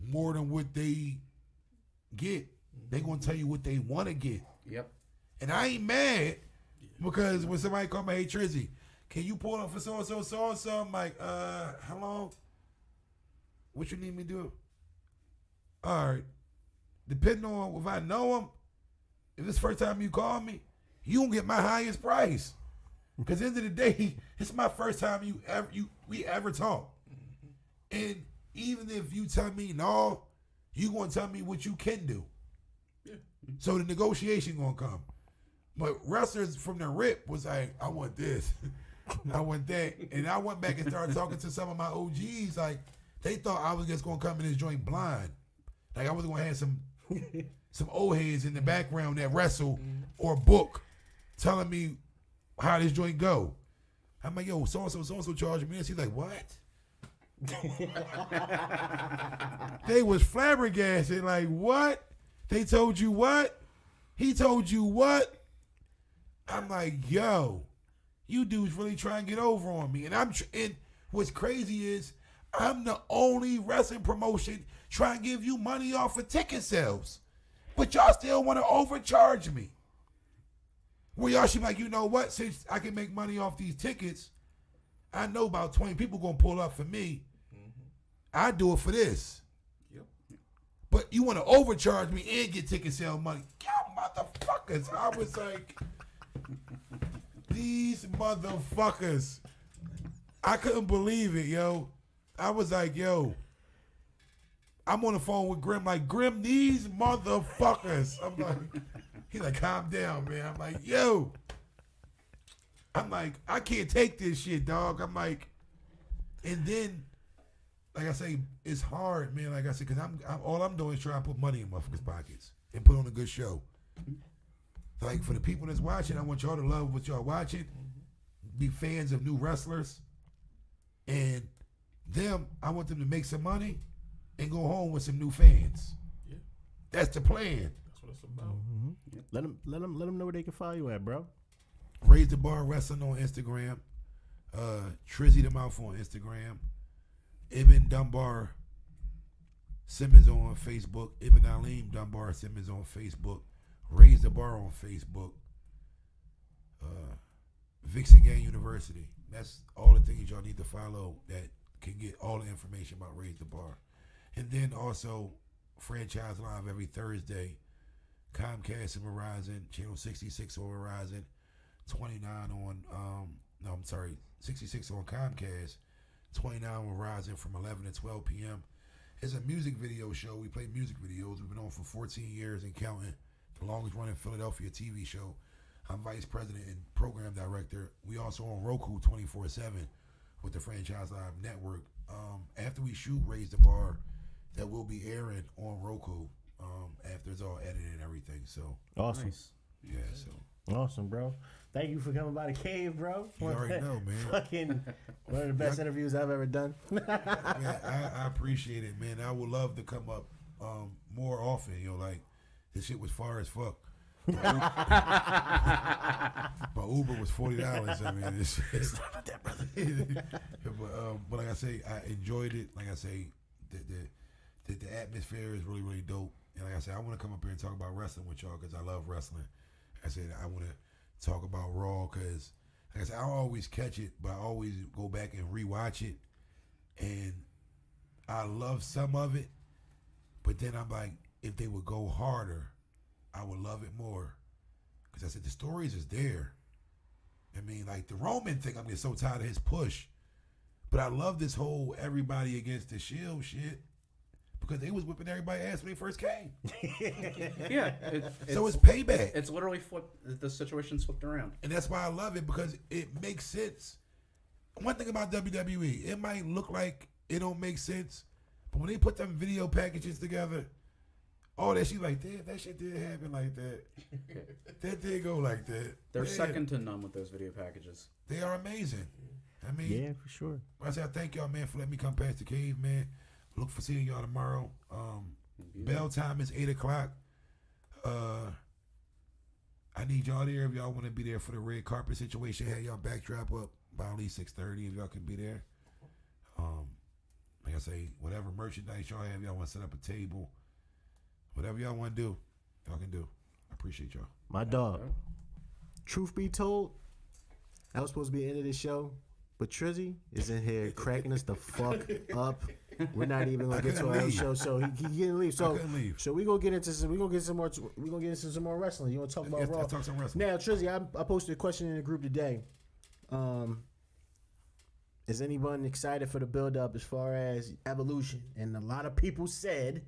more than what they get. They gonna tell you what they want to get. Yep. And I ain't mad because when somebody call me, hey Trizzy, can you pull up for so and so, so and so? I'm like, how long? What you need me to do? All right. Depending on if I know him, if it's the first time you call me, you gonna get my highest price. Because at the end of the day, it's my first time we ever talk. And even if you tell me no, you gonna tell me what you can do. Yeah. So the negotiation gonna come. But wrestlers from the rip was like, I want this, I want that, and I went back and started talking to some of my OGs. Like they thought I was just gonna come in this joint blind. Like I was gonna have some old heads in the background that wrestle or book, telling me how this joint go. I'm like, yo, so and so charging me this. He's like, what? They was flabbergasted. Like, what? They told you what? He told you what? I'm like, yo, you dudes really trying to get over on me. And what's crazy is I'm the only wrestling promotion trying to give you money off of ticket sales. But y'all still want to overcharge me. Where y'all should be like, you know what? Since I can make money off these tickets, I know about 20 people going to pull up for me. I do it for this. Yep. But you want to overcharge me and get ticket sale money. Y'all motherfuckers. I was like, these motherfuckers. I couldn't believe it, yo. I was like, yo. I'm on the phone with Grim, like, Grim, these motherfuckers. I'm like, he's like, calm down, man. I'm like, yo. I'm like, I can't take this shit, dog. I'm like, and then, like I say, it's hard, man. Like I said, because I'm all I'm doing is trying to put money in motherfuckers' pockets and put on a good show. Like, for the people that's watching, I want y'all to love what y'all watching, be fans of new wrestlers, and them, I want them to make some money and go home with some new fans. Yeah. That's the plan. That's what it's about. Let them know where they can follow you at, bro. Raise the Bar Wrestling on Instagram. Trizzy the Mouth on Instagram. Ibn Dunbar Simmons on Facebook. Ibn Aleem Dunbar Simmons on Facebook. Raise the Bar on Facebook. Vixen Gang University. That's all the things y'all need to follow that can get all the information about Raise the Bar. And then also Franchise Live every Thursday. Comcast and Verizon. Channel 66 on Verizon. 29 on 66 on Comcast. 29 on Verizon from 11 to 12 p.m. It's a music video show. We play music videos. We've been on for 14 years and counting. The longest running Philadelphia TV show. I'm vice president and program director. We also on Roku 24/7 with the Franchise Live Network. After we shoot Raise the Bar, that will be airing on Roku after it's all edited and everything. So Awesome. Nice. yeah, so Awesome, bro. Thank you for coming by the cave, bro. you already know, man. Fucking one of the best interviews I've ever done. Man, I appreciate it, man. I would love to come up more often. You know, like this shit was far as fuck. My Uber was $40. I mean, it's About that, brother. but like I say, I enjoyed it. Like I say, the atmosphere is really, really dope. And like I said, I want to come up here and talk about wrestling with y'all because I love wrestling. I said I want to talk about Raw because, like I said, I always catch it, but I always go back and rewatch it. And I love some of it, but then I'm like, if they would go harder, I would love it more. Because I said, the stories is there. I mean, like the Roman thing, I'm getting so tired of his push. But I love this whole everybody against the Shield shit. Because they was whipping everybody's ass when they first came. Yeah. So it's payback. It's literally flipped. The situation's flipped around. And that's why I love it, because it makes sense one thing about WWE, it might look like it don't make sense, but when they put them video packages together, all that shit like that shit did happen like that. That did go like that. They're second to none with those video packages. They are amazing. I mean, Yeah, for sure. I say I thank y'all, man, for letting me come past the cave, man. Look for seeing y'all tomorrow. Bell time is 8:00. I need y'all there if y'all want to be there for the red carpet situation. Have y'all backdrop up by at least 6:30 if y'all can be there. Like I say, whatever merchandise y'all have, y'all want to set up a table, whatever y'all want to do, y'all can do. I appreciate y'all. My dog. Truth be told, that was supposed to be the end of the show, but Trizzy is in here cracking us the fuck up. We're not even gonna get to our show, so he can't leave. So we gonna get into some. We gonna get some more. We gonna get into some more wrestling. You wanna talk about Raw? Let's talk some wrestling. Now, Trizzy, I posted a question in the group today. Is anyone excited for the build up as far as Evolution? And a lot of people said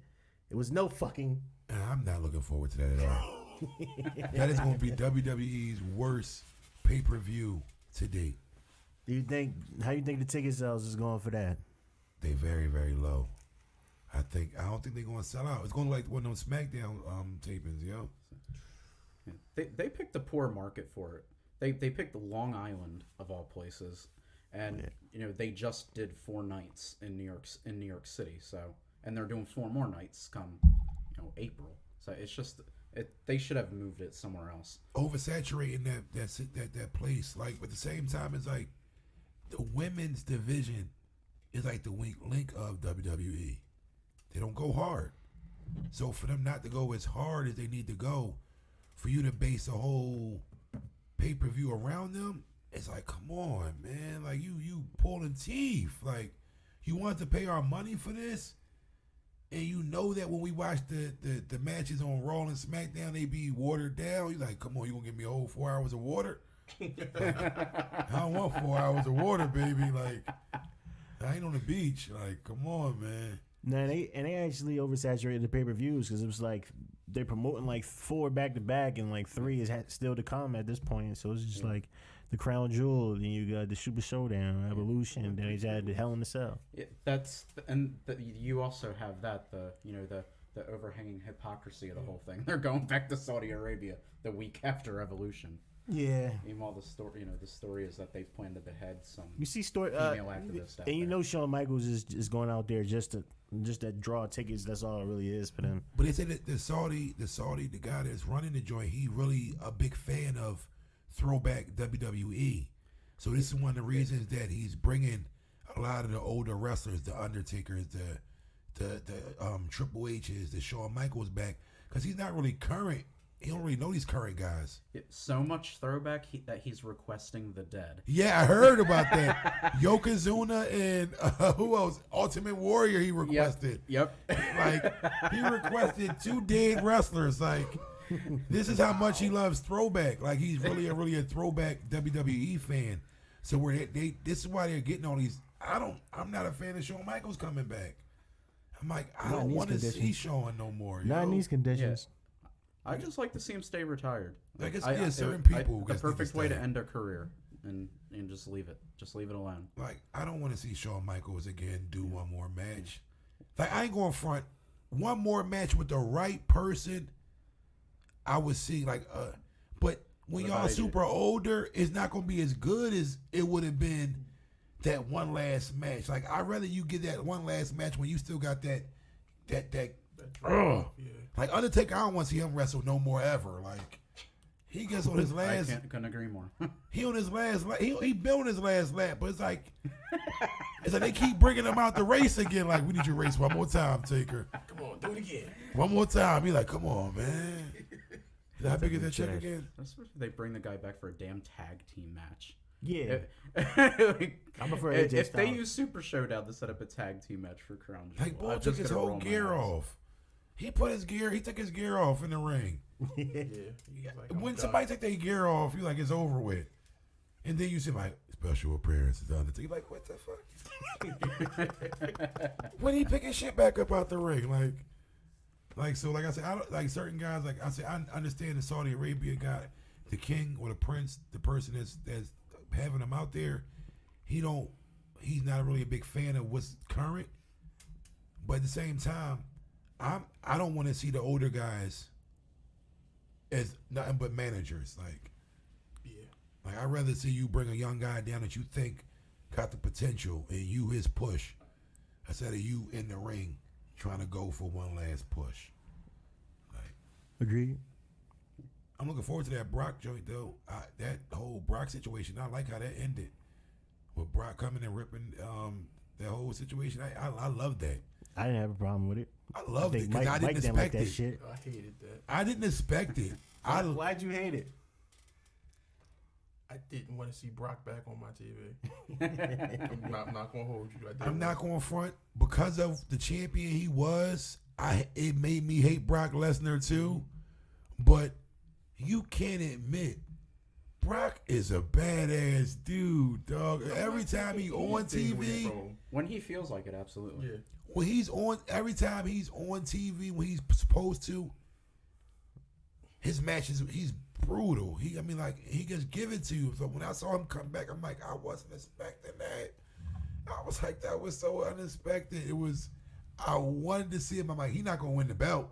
it was no fucking. I'm not looking forward to that at all. That is going to be WWE's worst pay-per-view to date. Do you think? How you think the ticket sales is going for that? They very, very low. I don't think they're going to sell out. It's going to like one of those SmackDown tapings, yo. Yeah. They picked a poor market for it. They picked Long Island of all places, and they just did 4 nights in New York City. So, and they're doing 4 more nights come April. So it's just they should have moved it somewhere else. Oversaturating that place. Like, but at the same time, it's like the women's division is like the weak link of WWE. They don't go hard. So for them not to go as hard as they need to go, for you to base a whole pay-per-view around them, it's like, come on, man. Like, you pulling teeth. Like, you want to pay our money for this? And you know that when we watch the matches on Raw and SmackDown, they be watered down. You like, come on, you gonna give me a whole 4 hours of water? Like, I don't want 4 hours of water, baby. Like, I ain't on the beach. Like, come on, man. No, they actually oversaturated the pay-per-views because it was like they're promoting like 4 back-to-back and like 3 is still to come at this point. So it's just like the Crown Jewel, then you got the Super Showdown, Evolution, then they just had the Hell in a Cell. Yeah, you also have that the overhanging hypocrisy of the whole thing. They're going back to Saudi Arabia the week after Evolution. Yeah. Meanwhile, the story is that they plan to behead some female activist out and there. Shawn Michaels is going out there just to draw tickets. That's all it really is for them. But they said that the guy that's running the joint, he really a big fan of throwback WWE. So this is one of the reasons that he's bringing a lot of the older wrestlers, the Undertakers, the Triple H's, the Shawn Michaels back, because he's not really current. He don't really know these current guys. So much throwback that he's requesting the dead. Yeah, I heard about that. Yokozuna and who else? Ultimate Warrior he requested. Yep. Like, he requested 2 dead wrestlers. Like, this is how much he loves throwback. Like, he's really a throwback WWE fan. So where this is why they're getting all these. I'm not a fan of Shawn Michaels coming back. I'm like, I don't want to see Shawn no more. Not in these conditions. Yeah. I just like to see him stay retired. Like, it's certain people. The perfect way to end a career, and just leave it. Just leave it alone. Like, I don't want to see Shawn Michaels again do one more match. Like, I ain't going front. One more match with the right person, I would see. Like, but when y'all super older, it's not going to be as good as it would have been that one last match. Like, I'd rather you get that one last match when you still got that. Like, Undertaker, I don't want to see him wrestle no more ever. Like, he gets on his last. I couldn't agree more. He on his last. He built his last lap, but it's like they keep bringing him out the race again. Like, we need you to race one more time, Taker. Come on, do it again. One more time. He like, come on, man. How big is that check again? That's what they bring the guy back for a damn tag team match. Yeah. I'm afraid if they use Super Showdown to set up a tag team match for Crown Jewel, like, boy, took his whole gear off. He took his gear off in the ring. Like, when somebody take their gear off, you like, it's over with. And then you see like, special appearance is Undertaker. You like, what the fuck? When he picking shit back up out the ring, like so, like I said, I don't, like certain guys, like I said, I understand the Saudi Arabia guy, the king or the prince, the person that's having him out there. he's not really a big fan of what's current. But at the same time, I don't want to see the older guys as nothing but managers. Like I'd rather see you bring a young guy down that you think got the potential and you his push, instead of you in the ring trying to go for one last push. Agreed. I'm looking forward to that Brock joint though. That whole Brock situation, I like how that ended. With Brock coming and ripping that whole situation. I love that. I didn't have a problem with it. I loved it because Mike I didn't didn't like expect that it. shit. I hated that. I didn't expect it. Why'd you hate it? I didn't want to see Brock back on my TV. I'm not gonna hold you. I'm not going to front because of the champion he was. It made me hate Brock Lesnar too. But you can't admit Brock is a badass dude, dog. Every time he on TV, when he feels like it, absolutely. Yeah. when he's on, every time he's on TV when he's supposed to, his matches he's brutal. He just give it to you. So when I saw him come back, I'm like, I wasn't expecting that. I was like, that was so unexpected. I wanted to see him. I'm like, he's not gonna win the belt.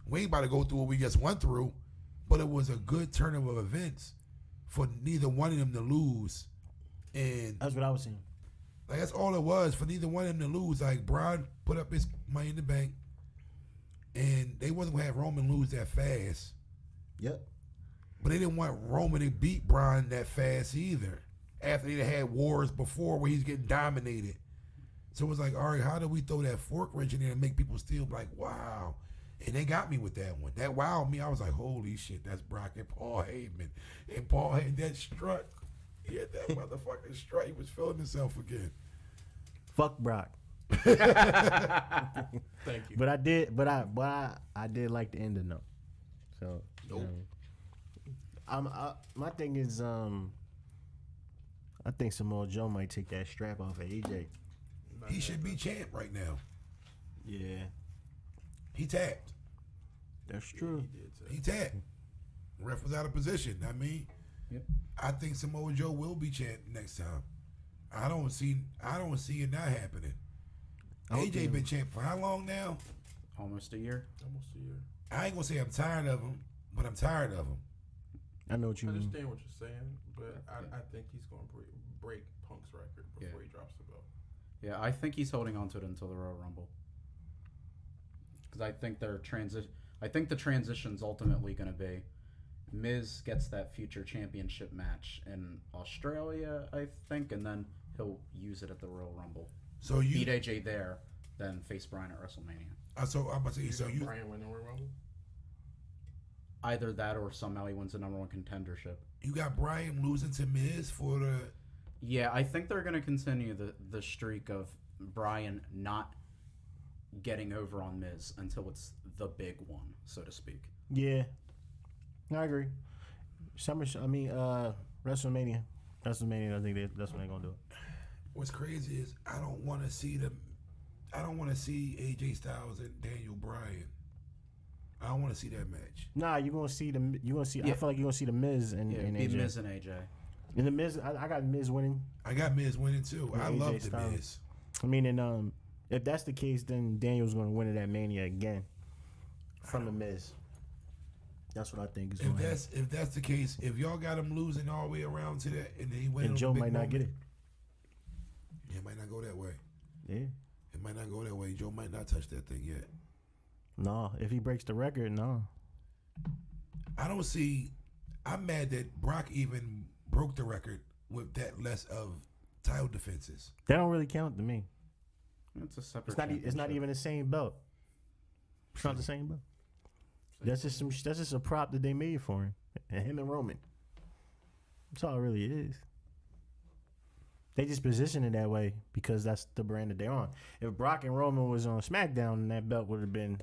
We ain't about to go through what we just went through. But it was a good turn of events for neither one of them to lose. And That's what I was saying. like that's all it was, for neither one of them to lose. Like Braun put up his money in the bank, and they wasn't gonna have Roman lose that fast. Yep. But they didn't want Roman to beat Braun that fast either. After they had wars before where he's getting dominated. So it was like, all right, how do we throw that fork wrench in there and make people still like, wow? And they got me with that one. That wowed me. I was like, holy shit, that's Brock and Paul Heyman. And Paul had that strut. He had that motherfucking strut. He was feeling himself again. Fuck Brock. Thank you. But I did like the ending though. So my thing is I think Samoa Joe might take that strap off of AJ. He should be champ right now. Yeah, He tapped. that's true. He tapped. Ref was out of position. I mean, Yep. I think Samoa Joe will be champ next time. I don't see it not happening. AJ been champ for how long now? Almost a year. Almost a year. I ain't gonna say I'm tired of him, but I'm tired of him. I know what you I mean. understand what you're saying, but I think he's going to break Punk's record before he drops the belt. Yeah, I think he's holding on to it until the Royal Rumble. Because I think the transition's ultimately going to be Miz gets that future championship match in Australia, I think, and then he'll use it at the Royal Rumble. So you beat AJ there, then face Bryan at WrestleMania. So I'm about to say, so you Bryan win the Royal Rumble? Either that or somehow he wins the number one contendership. you got Bryan losing to Miz for the. Yeah, I think they're going to continue the streak of Bryan not getting over on Miz until it's the big one, so to speak. Yeah, I agree. WrestleMania. I think that's when they're gonna do it. What's crazy is I don't want to see AJ Styles and Daniel Bryan. I don't want to see that match. Nah, you're gonna see Yeah. I feel like you're gonna see the Miz and AJ. Miz and AJ. And the Miz, I got Miz winning. I got Miz winning too. And I AJ love the Styles. Miz. I mean, and if that's the case, then Daniel's gonna win it at Mania again from the Miz. That's what I think is going to happen. If that's the case, if y'all got him losing all the way around to that, and then he wins, And Joe might not get it. Yeah, it might not go that way. Yeah. It might not go that way. Joe might not touch that thing yet. No, if he breaks the record, no. I don't see. I'm mad that Brock even broke the record with that less of title defenses. That don't really count to me. It's a separate. It's not even the same belt. It's not the same belt. That's just a prop that they made for him and Roman. That's all it really is. They just position it that way because that's the brand that they're on. If Brock and Roman was on SmackDown, then that belt would have been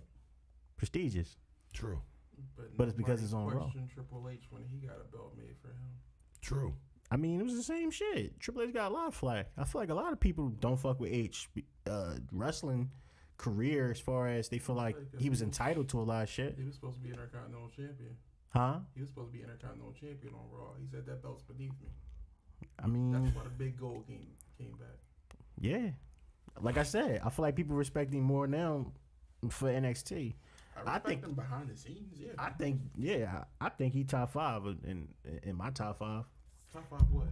prestigious. True. But it's because it's on Raw. Question Triple H when he got a belt made for him. True. I mean, it was the same shit. Triple H got a lot of flack. I feel like a lot of people don't fuck with H wrestling career as far as they feel like he was entitled to a lot of shit. He was supposed to be Intercontinental Champion. Huh? He was supposed to be Intercontinental Champion on Raw. He said that belt's beneath me. I mean, That's why the big gold came came back. Yeah. Like I said, I feel like people respect him more now for NXT. I think him behind the scenes. Yeah. I think he top 5 in my top 5 Top 5 what?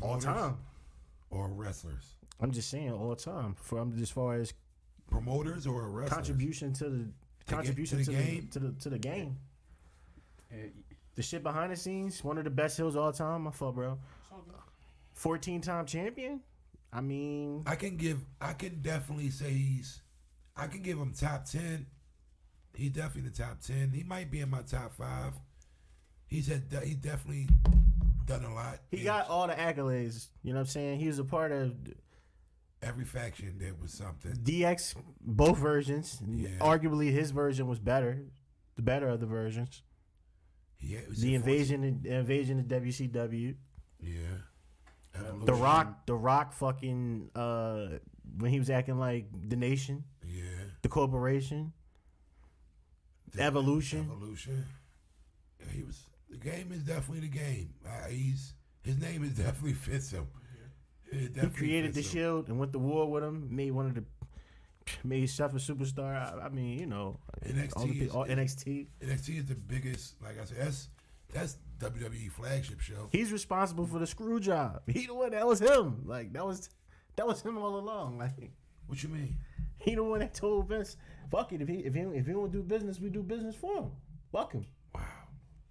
all Promoters time. or wrestlers? I'm just saying all time from as far as Promoters or wrestlers? contribution to the game. The shit behind the scenes, one of the best heels all time. My fault, bro. 14-time champion. I mean, I can definitely say I can give him top 10. He's definitely the top 10. He might be in my top 5. He definitely done a lot. he got all the accolades. You know what I'm saying? He was a part of every faction. There was something. DX, both versions. Yeah. Arguably, his version was better. The better of the versions. Yeah, The invasion of WCW. Yeah. The Rock fucking when he was acting like the Nation. Yeah. The Corporation. Evolution. Yeah, he was. The game is definitely the game. His name is definitely fits him. He created the Shield and went to war with him. Made himself a superstar. I mean, you know, NXT. NXT is the biggest. Like I said, that's WWE flagship show. He's responsible for the screw job. He the one. That was him. Like that was him all along. Like, what you mean? He the one that told Vince, "Fuck it. If he don't do business, we do business for him. Fuck him." Wow.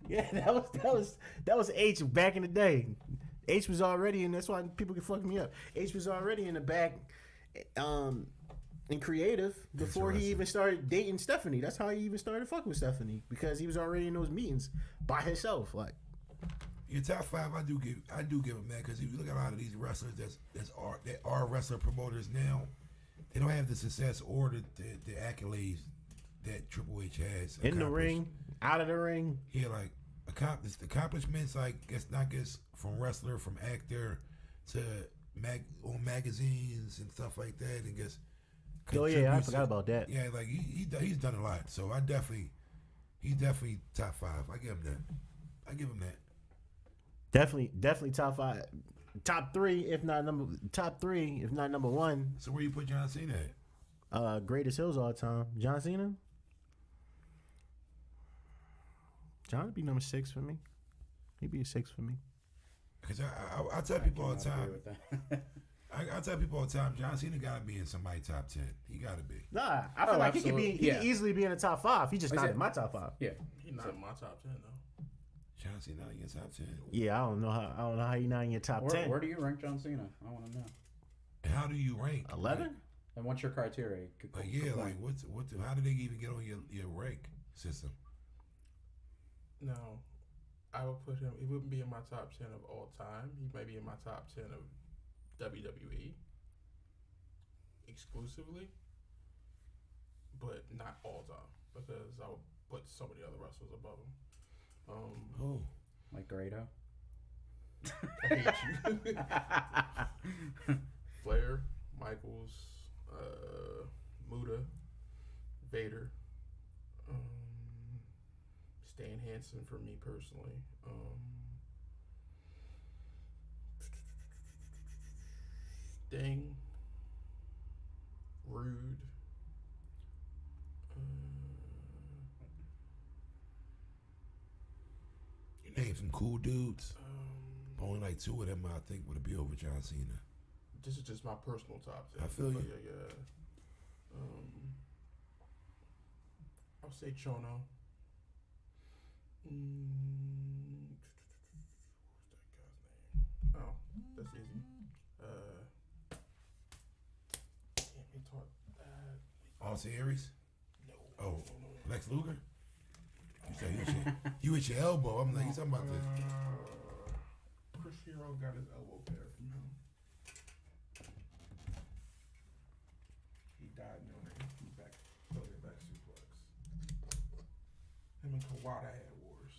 Yeah, that was H back in the day. H was already, and that's why people can fuck me up. H was already in the back, in creative before he even started dating Stephanie. That's how he even started fucking with Stephanie, because he was already in those meetings by himself. Like, your top 5, I do give him that, because if you look at a lot of these wrestlers that are wrestler promoters now, they don't have the success or the accolades that Triple H has in the ring, out of the ring. Yeah, like accomplishments, like not just from wrestler, from actor to on magazines and stuff like that, and just. Oh yeah, I forgot about that. Yeah, like he's done a lot. So he's definitely top 5. I give him that. Definitely top 5, top 3 if not number 1. So where you put John Cena at? Greatest heels all time. John Cena. John would be number 6 for me. He'd be a 6 for me. Because I tell people all the time. I tell people all the time, John Cena gotta be in somebody's top 10. He gotta be. Nah, I feel like he could easily be in the top 5. He's just not in my top 5. Yeah, he's not in my top 10 though. John Cena not in your top 10. Yeah, I don't know how you're not in your top 10. Where do you rank John Cena? I want to know. How do you rank? 11. Like, and what's your criteria? How do they even get on your rank system? No, I would put him. He wouldn't be in my top 10 of all time. He might be in my top 10 of WWE exclusively, but not all time, because I would put so many other wrestlers above him. Oh, like Grado. I hate you. Flair, Michaels, Muta, Vader, Stan Hansen for me personally. Sting, Rude, you name some cool dudes. Only like 2 of them I think would be over John Cena. This is just my personal top 10. I feel you. Yeah. I'll say Chono. What's that guy's name? Oh, that's easy. Damn, he taught that. Austin Aries? No. Oh, No. Lex Luger? You said you hit your elbow. I'm like, you talking about this? Chris Hero got his elbow there from him. He died in the ring. He back suplex. Him and Kawada had wars.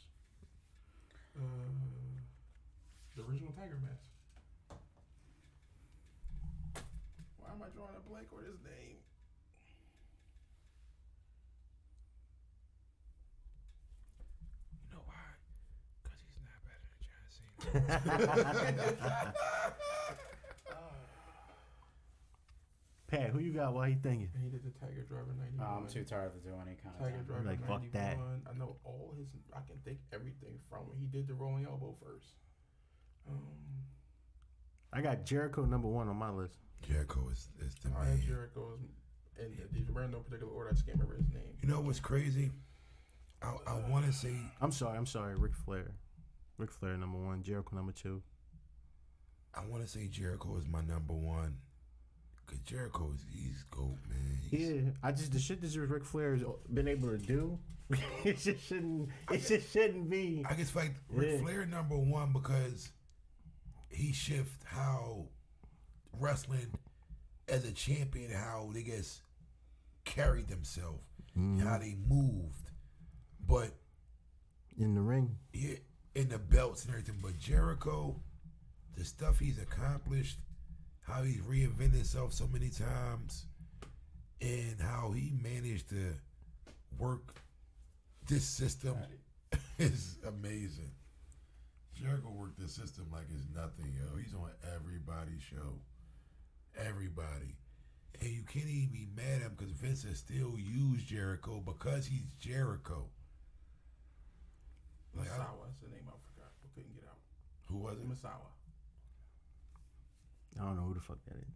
The original Tiger Mask. Why am I drawing a blank on his name? You know why? Because he's not better than John Cena. Pat, who you got? Why he thinking? And he did the Tiger Driver 91. I'm too tired to do any kind of Tiger time. Driver Like, 91. fuck that. I know all his. I can think everything from it. He did the rolling elbow first. I got Jericho number 1 on my list. Jericho is the I man. had Jericho in these were in no particular order. I just can't remember his name. You know what's crazy? I want to say I'm sorry. Ric Flair. Ric Flair number 1. Jericho number 2. I want to say Jericho is my number 1. Cause Jericho he's GOAT, man. Yeah, the shit that Ric Flair has been able to do, it just shouldn't be. I guess like Ric Flair number 1 because he shift how wrestling as a champion, how they guess carried themselves, how they moved, but In the ring. yeah, in the belts and everything. But Jericho, the stuff he's accomplished, how he's reinvented himself so many times, and how he managed to work this system is amazing. Jericho worked this system like it's nothing, yo. He's on everybody's show. Everybody. And you can't even be mad at him because Vince has still used Jericho because he's Jericho. Like, Misawa, that's the name I forgot. I couldn't get out. who was it? Misawa. I don't know who the fuck that is.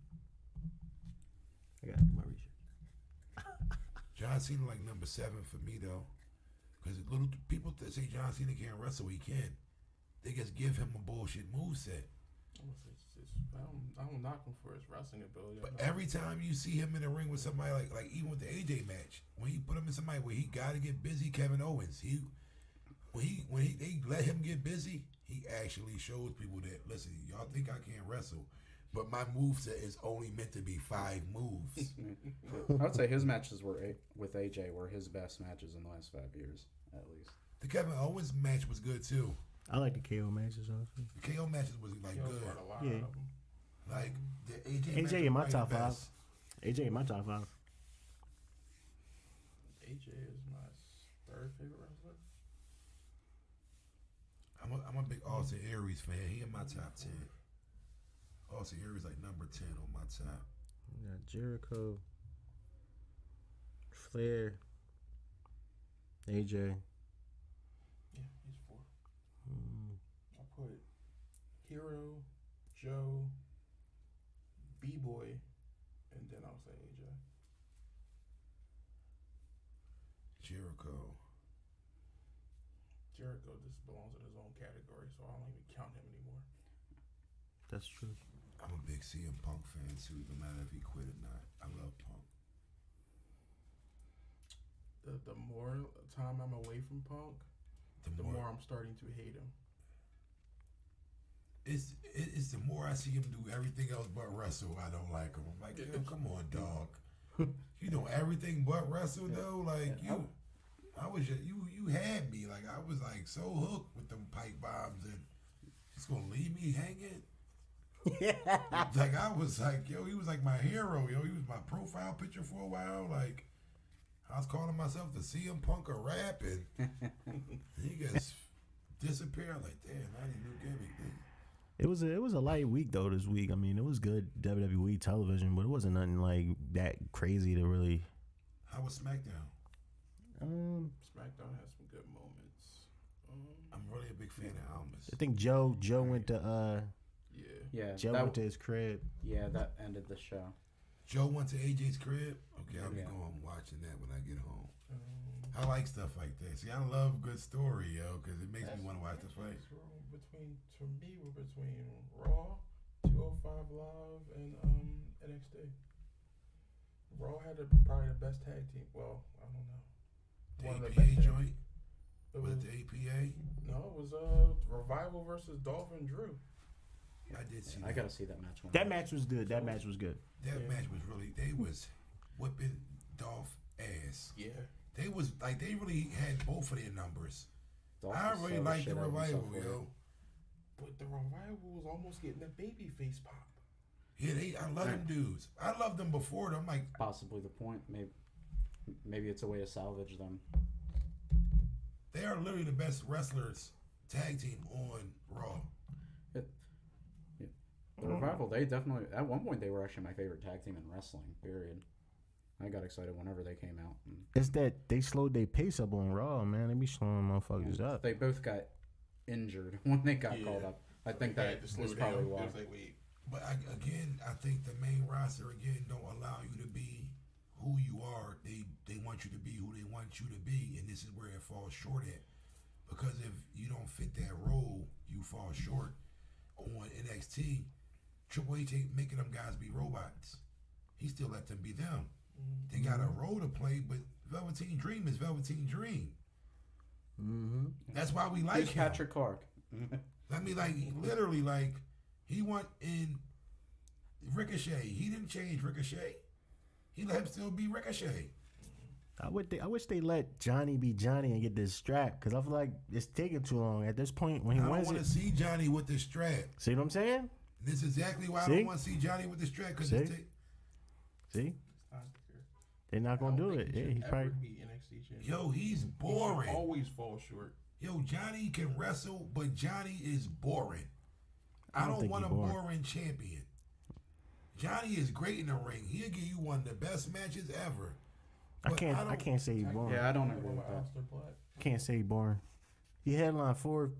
I gotta do my research. John Cena like number 7 for me though, because little people that say John Cena can't wrestle, he can. They just give him a bullshit moveset. I don't knock him for his wrestling ability. But every time you see him in the ring with somebody like even with the AJ match, when he put him in somebody where he got to get busy, Kevin Owens, when they let him get busy, he actually shows people that listen, y'all think I can't wrestle, but my moveset is only meant to be 5 moves. I would say his matches with AJ were his best matches in the last 5 years, at least. The Kevin Owens match was good too. I like the KO matches also. The KO matches was like good. Yeah. Like the AJ match AJ in my was top the 5. best. AJ in my top 5. AJ is my 3rd favorite wrestler. I'm a big Austin Aries fan. He in my top 10. Austin Aries like number 10 on my top. We got Jericho, Flair, AJ. Yeah, he's 4. I put Hero, Joe, B-Boy, and then I'll say AJ. Jericho. Jericho just belongs in his own category, so I don't even count him anymore. That's true. I'm a big CM Punk fan too, no matter if he quit or not. I love Punk. The more time I'm away from Punk, the more I'm starting to hate him. It's the more I see him do everything else but wrestle, I don't like him. I'm like, yo, come on, dog. You know everything but wrestle though. Like I was just, you had me. Like I was like so hooked with them pipe bombs and just gonna leave me hanging. Like I was like, yo, he was like my hero, yo. He was my profile picture for a while. Like I was calling myself the CM Punk of rap, and he just disappeared. Like, damn, I didn't know gimmick. It was a light week though this week. I mean, it was good WWE television, but it wasn't nothing like that crazy to really. How was SmackDown? SmackDown has some good moments. I'm really a big fan of Almas. I think Joe went to Yeah, Joe went to his crib. Yeah, that ended the show. Joe went to AJ's crib. Okay, I'll be Yeah. going watching that when I get home. I like stuff like that. See, I love good story, yo, because it makes me want to watch the fight. Between Raw, 205 Live, and NXT. Raw had probably the best tag team. Well, I don't know. The One of the APA best tag- joint? It Was was, it the APA? no, it was Revival versus Dolph and Drew. I did see I that. gotta see that match. That match was good. That match was good. That Yeah. match was really, they was whipping Dolph ass. Yeah. They was, like, they really had both of their numbers. Dolph I was really so liked shit the out of himself Revival, for it. yo. But the Revival was almost getting a baby face pop. Yeah, I love them dudes. I loved them before, though. I'm like, Possibly the point. Maybe it's a way to salvage them. they are literally the best wrestlers tag team on Raw. The Revival, they definitely at one point they were actually my favorite tag team in wrestling. Period. I got excited whenever they came out. It's that they slowed their pace up on Raw, man. They be slowing motherfuckers up. They both got injured when they got called up. I think that was probably why. But I think the main roster again don't allow you to be who you are. They want you to be who they want you to be, and this is where it falls short at. Because if you don't fit that role, you fall short. On NXT, Triple H ain't making them guys be robots. He still let them be them. They got a role to play, but Velveteen Dream is Velveteen Dream. Mm-hmm. That's why we like him. Patrick Clark. I mean, like, literally, like, he went in Ricochet. He didn't change Ricochet. He let him still be Ricochet. I wish they let Johnny be Johnny and get this strap, because I feel like it's taking too long at this point when he wins it. I don't want to see Johnny with the strap. See what I'm saying? This is exactly why I don't want to see Johnny with the strap. Because see? They're not going to do it. Yeah, he's probably... be NXT champion. Yo, he's boring. He always fall short. Yo, Johnny can wrestle, but Johnny is boring. I don't want a boring champion. Johnny is great in the ring. He'll give you one of the best matches ever. I can't say he's boring. Yeah, I don't agree with that. Can't say he's boring. He headlined 4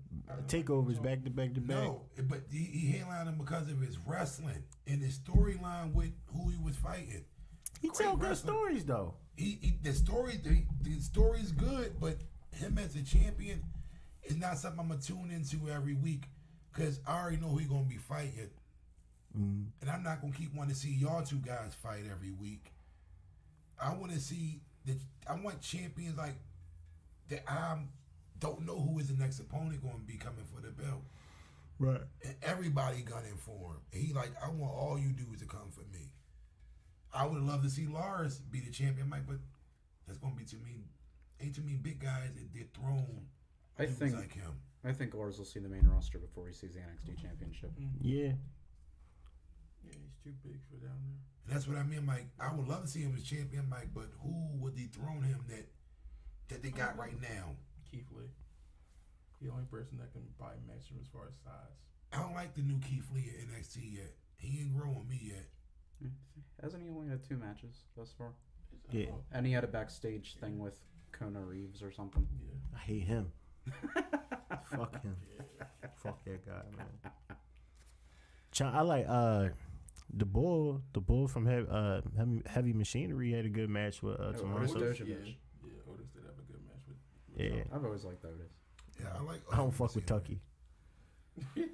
takeovers back to back to back. No, but he headlined them because of his wrestling and his storyline with who he was fighting. He tell good stories though. The story's good, but him as a champion is not something I'm gonna tune into every week because I already know who he's gonna be fighting, and I'm not gonna keep wanting to see y'all two guys fight every week. I want to see that. I want champions like that. I don't know who is the next opponent going to be coming for the belt. Right. And everybody gunning for him. And he like, I want all you dudes to come for me. I would love to see Lars be the champion, Mike, but that's going to be too many. Ain't too many big guys that dethrone dudes like him. I think Lars will see the main roster before he sees the NXT championship. Yeah. Yeah, he's too big for down there. And that's what I mean, Mike. I would love to see him as champion, Mike, but who would dethrone him that they got right now? Keith Lee. The only person that can probably match him as far as size. I don't like the new Keith Lee at NXT yet. He ain't growing me yet. Hasn't he only had 2 matches thus far? Yeah. And he had a backstage thing with Kona Reeves or something. Yeah. I hate him. Fuck him. Fuck that guy, man. I like the bull from Heavy Machinery had a good match with Tommaso. Otis did have a good match with yeah. I've always liked Otis. Yeah, I don't fuck with Tucky. Me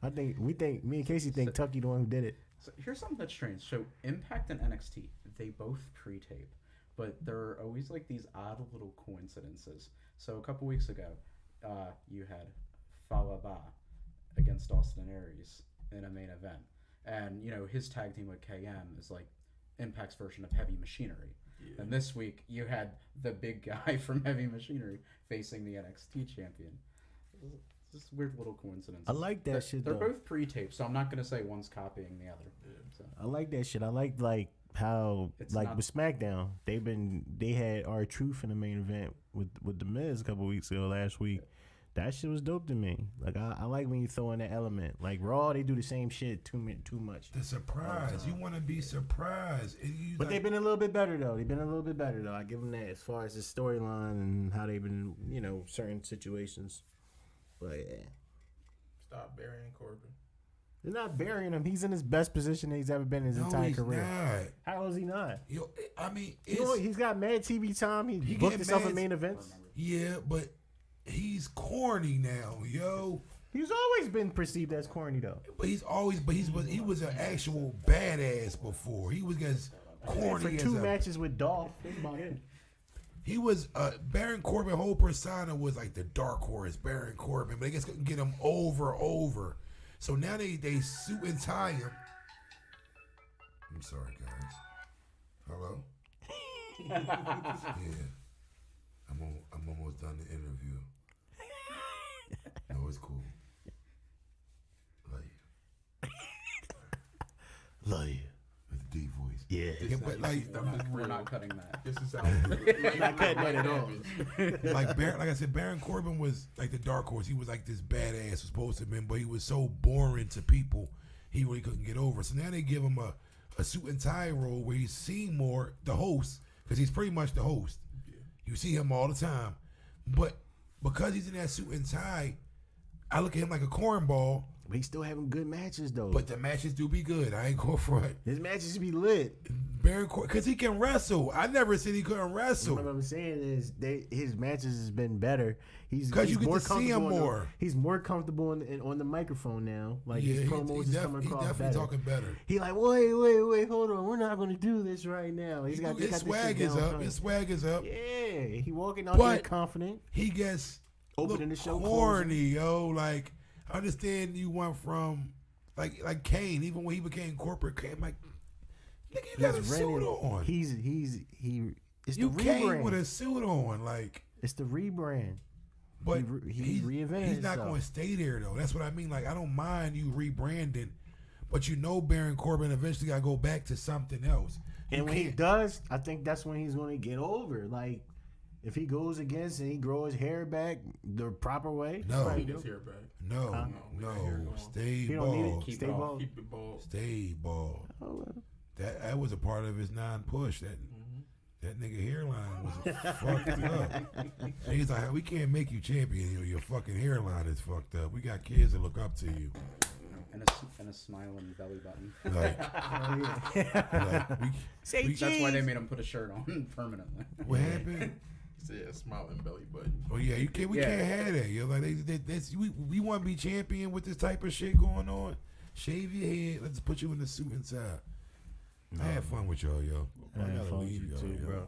and Casey think Tucky the one who did it. So here's something that's strange. So Impact and NXT, they both pre-tape, but there are always like these odd little coincidences. So a couple weeks ago, you had Falaba against Austin Aries in a main event. And, you know, his tag team with KM is like Impact's version of Heavy Machinery. Yeah. And this week, you had the big guy from Heavy Machinery facing the NXT champion. It's just weird little coincidence. I like that shit, They're though. both pre-taped, so I'm not going to say one's copying the other. Yeah. So. I like that shit. I like how, with SmackDown, they had R-Truth in the main event with The Miz a couple weeks ago, last week. Yeah. That shit was dope to me. Like I like when you throw in that element. Like Raw, they do the same shit too much. The surprise. You want to be surprised. But they've been a little bit better though. I give them that as far as the storyline and how they've been, you know, certain situations. But yeah. Stop burying Corbin. They're not burying him. He's in his best position he's ever been in his entire career. Not. How is he not? Yo, I mean, he's got mad TV time. He booked himself in main events. Yeah, but he's corny now, yo. He's always been perceived as corny though. But he was an actual badass before. He was as corny for 2 matches with Dolph. Think about it. He was Baron Corbin. Whole persona was like the dark horse, Baron Corbin. But they just couldn't get him over. So now they suit and tie him. I'm sorry, guys. Hello. Yeah, I'm almost done the interview. No, it's cool. Love you. With the deep voice. Yeah. But like, we're not cutting that. This is how we're not cutting that at all. Like I said, Baron Corbin was like the dark horse. He was like this badass, was supposed to have been, but he was so boring to people. he really couldn't get over. So now they give him a suit and tie role where he's seen more the host, because he's pretty much the host. Yeah. You see him all the time. But because he's in that suit and tie, I look at him like a cornball. But he's still having good matches, though. But the matches do be good. I ain't going for it. His matches be lit. Baron Corbin, because he can wrestle. I never said he couldn't wrestle. What I'm saying is, his matches has been better. Because you get to see him more. He's more comfortable on the microphone now. Like his promos is coming across definitely better. talking better. He like, wait, hold on. We're not going to do this right now. His swag is up. His swag is up. Yeah, he walking out there confident. He gets opening the show corny, yo. Like, I understand you went from like Kane, even when he became corporate, Kane, like, nigga, you got a suit on. It's you the came rebrand. with a suit on, like. It's the rebrand. But he reinvented he's not going to stay there, though. That's what I mean. Like, I don't mind you rebranding, but Baron Corbin eventually got to go back to something else. And when he does, I think that's when he's going to get over. Like, if he goes against and he grows his hair back the proper way. No. He gets hair back. No. Stay bald. Stay bald. Keep it bald. Stay bald. Oh, well. That was a part of his non-push. That nigga hairline was fucked up. He's like, we can't make you champion. Your fucking hairline is fucked up. We got kids that look up to you. And a smiling belly button. That's why they made him put a shirt on permanently. What happened? He said smiling belly button. Oh yeah, we can't have that. Yo, like we want to be champion with this type of shit going on. Shave your head. Let's put you in the suit inside. I had fun with y'all, yo. I had fun with you too, bro.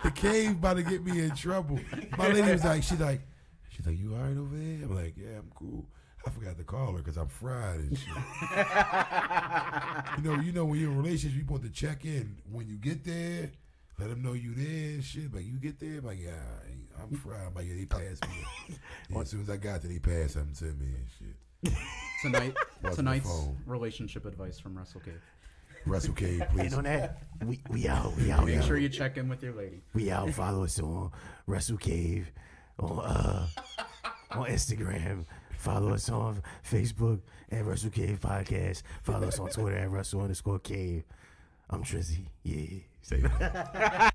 The cave about to get me in trouble. My lady was like, she's like, you all right over there? I'm like, yeah, I'm cool. I forgot to call her because I'm fried and shit. you know, when you're in a relationship, you supposed to check in when you get there. Let them know you there and shit. But you get there, I'm like, yeah, I'm fried. I'm like, yeah, they passed me. Yeah, as soon as I got there, they passed something to me and shit. Tonight's relationship advice from Wrestle Cave. Wrestle Cave, please. And on that, we out. Make sure you check in with your lady. We out. Follow us on Wrestle Cave on Instagram. Follow us on Facebook at Wrestle Cave Podcast. Follow us on Twitter at Wrestle_Cave. I'm Trizzy. Yeah. Say that.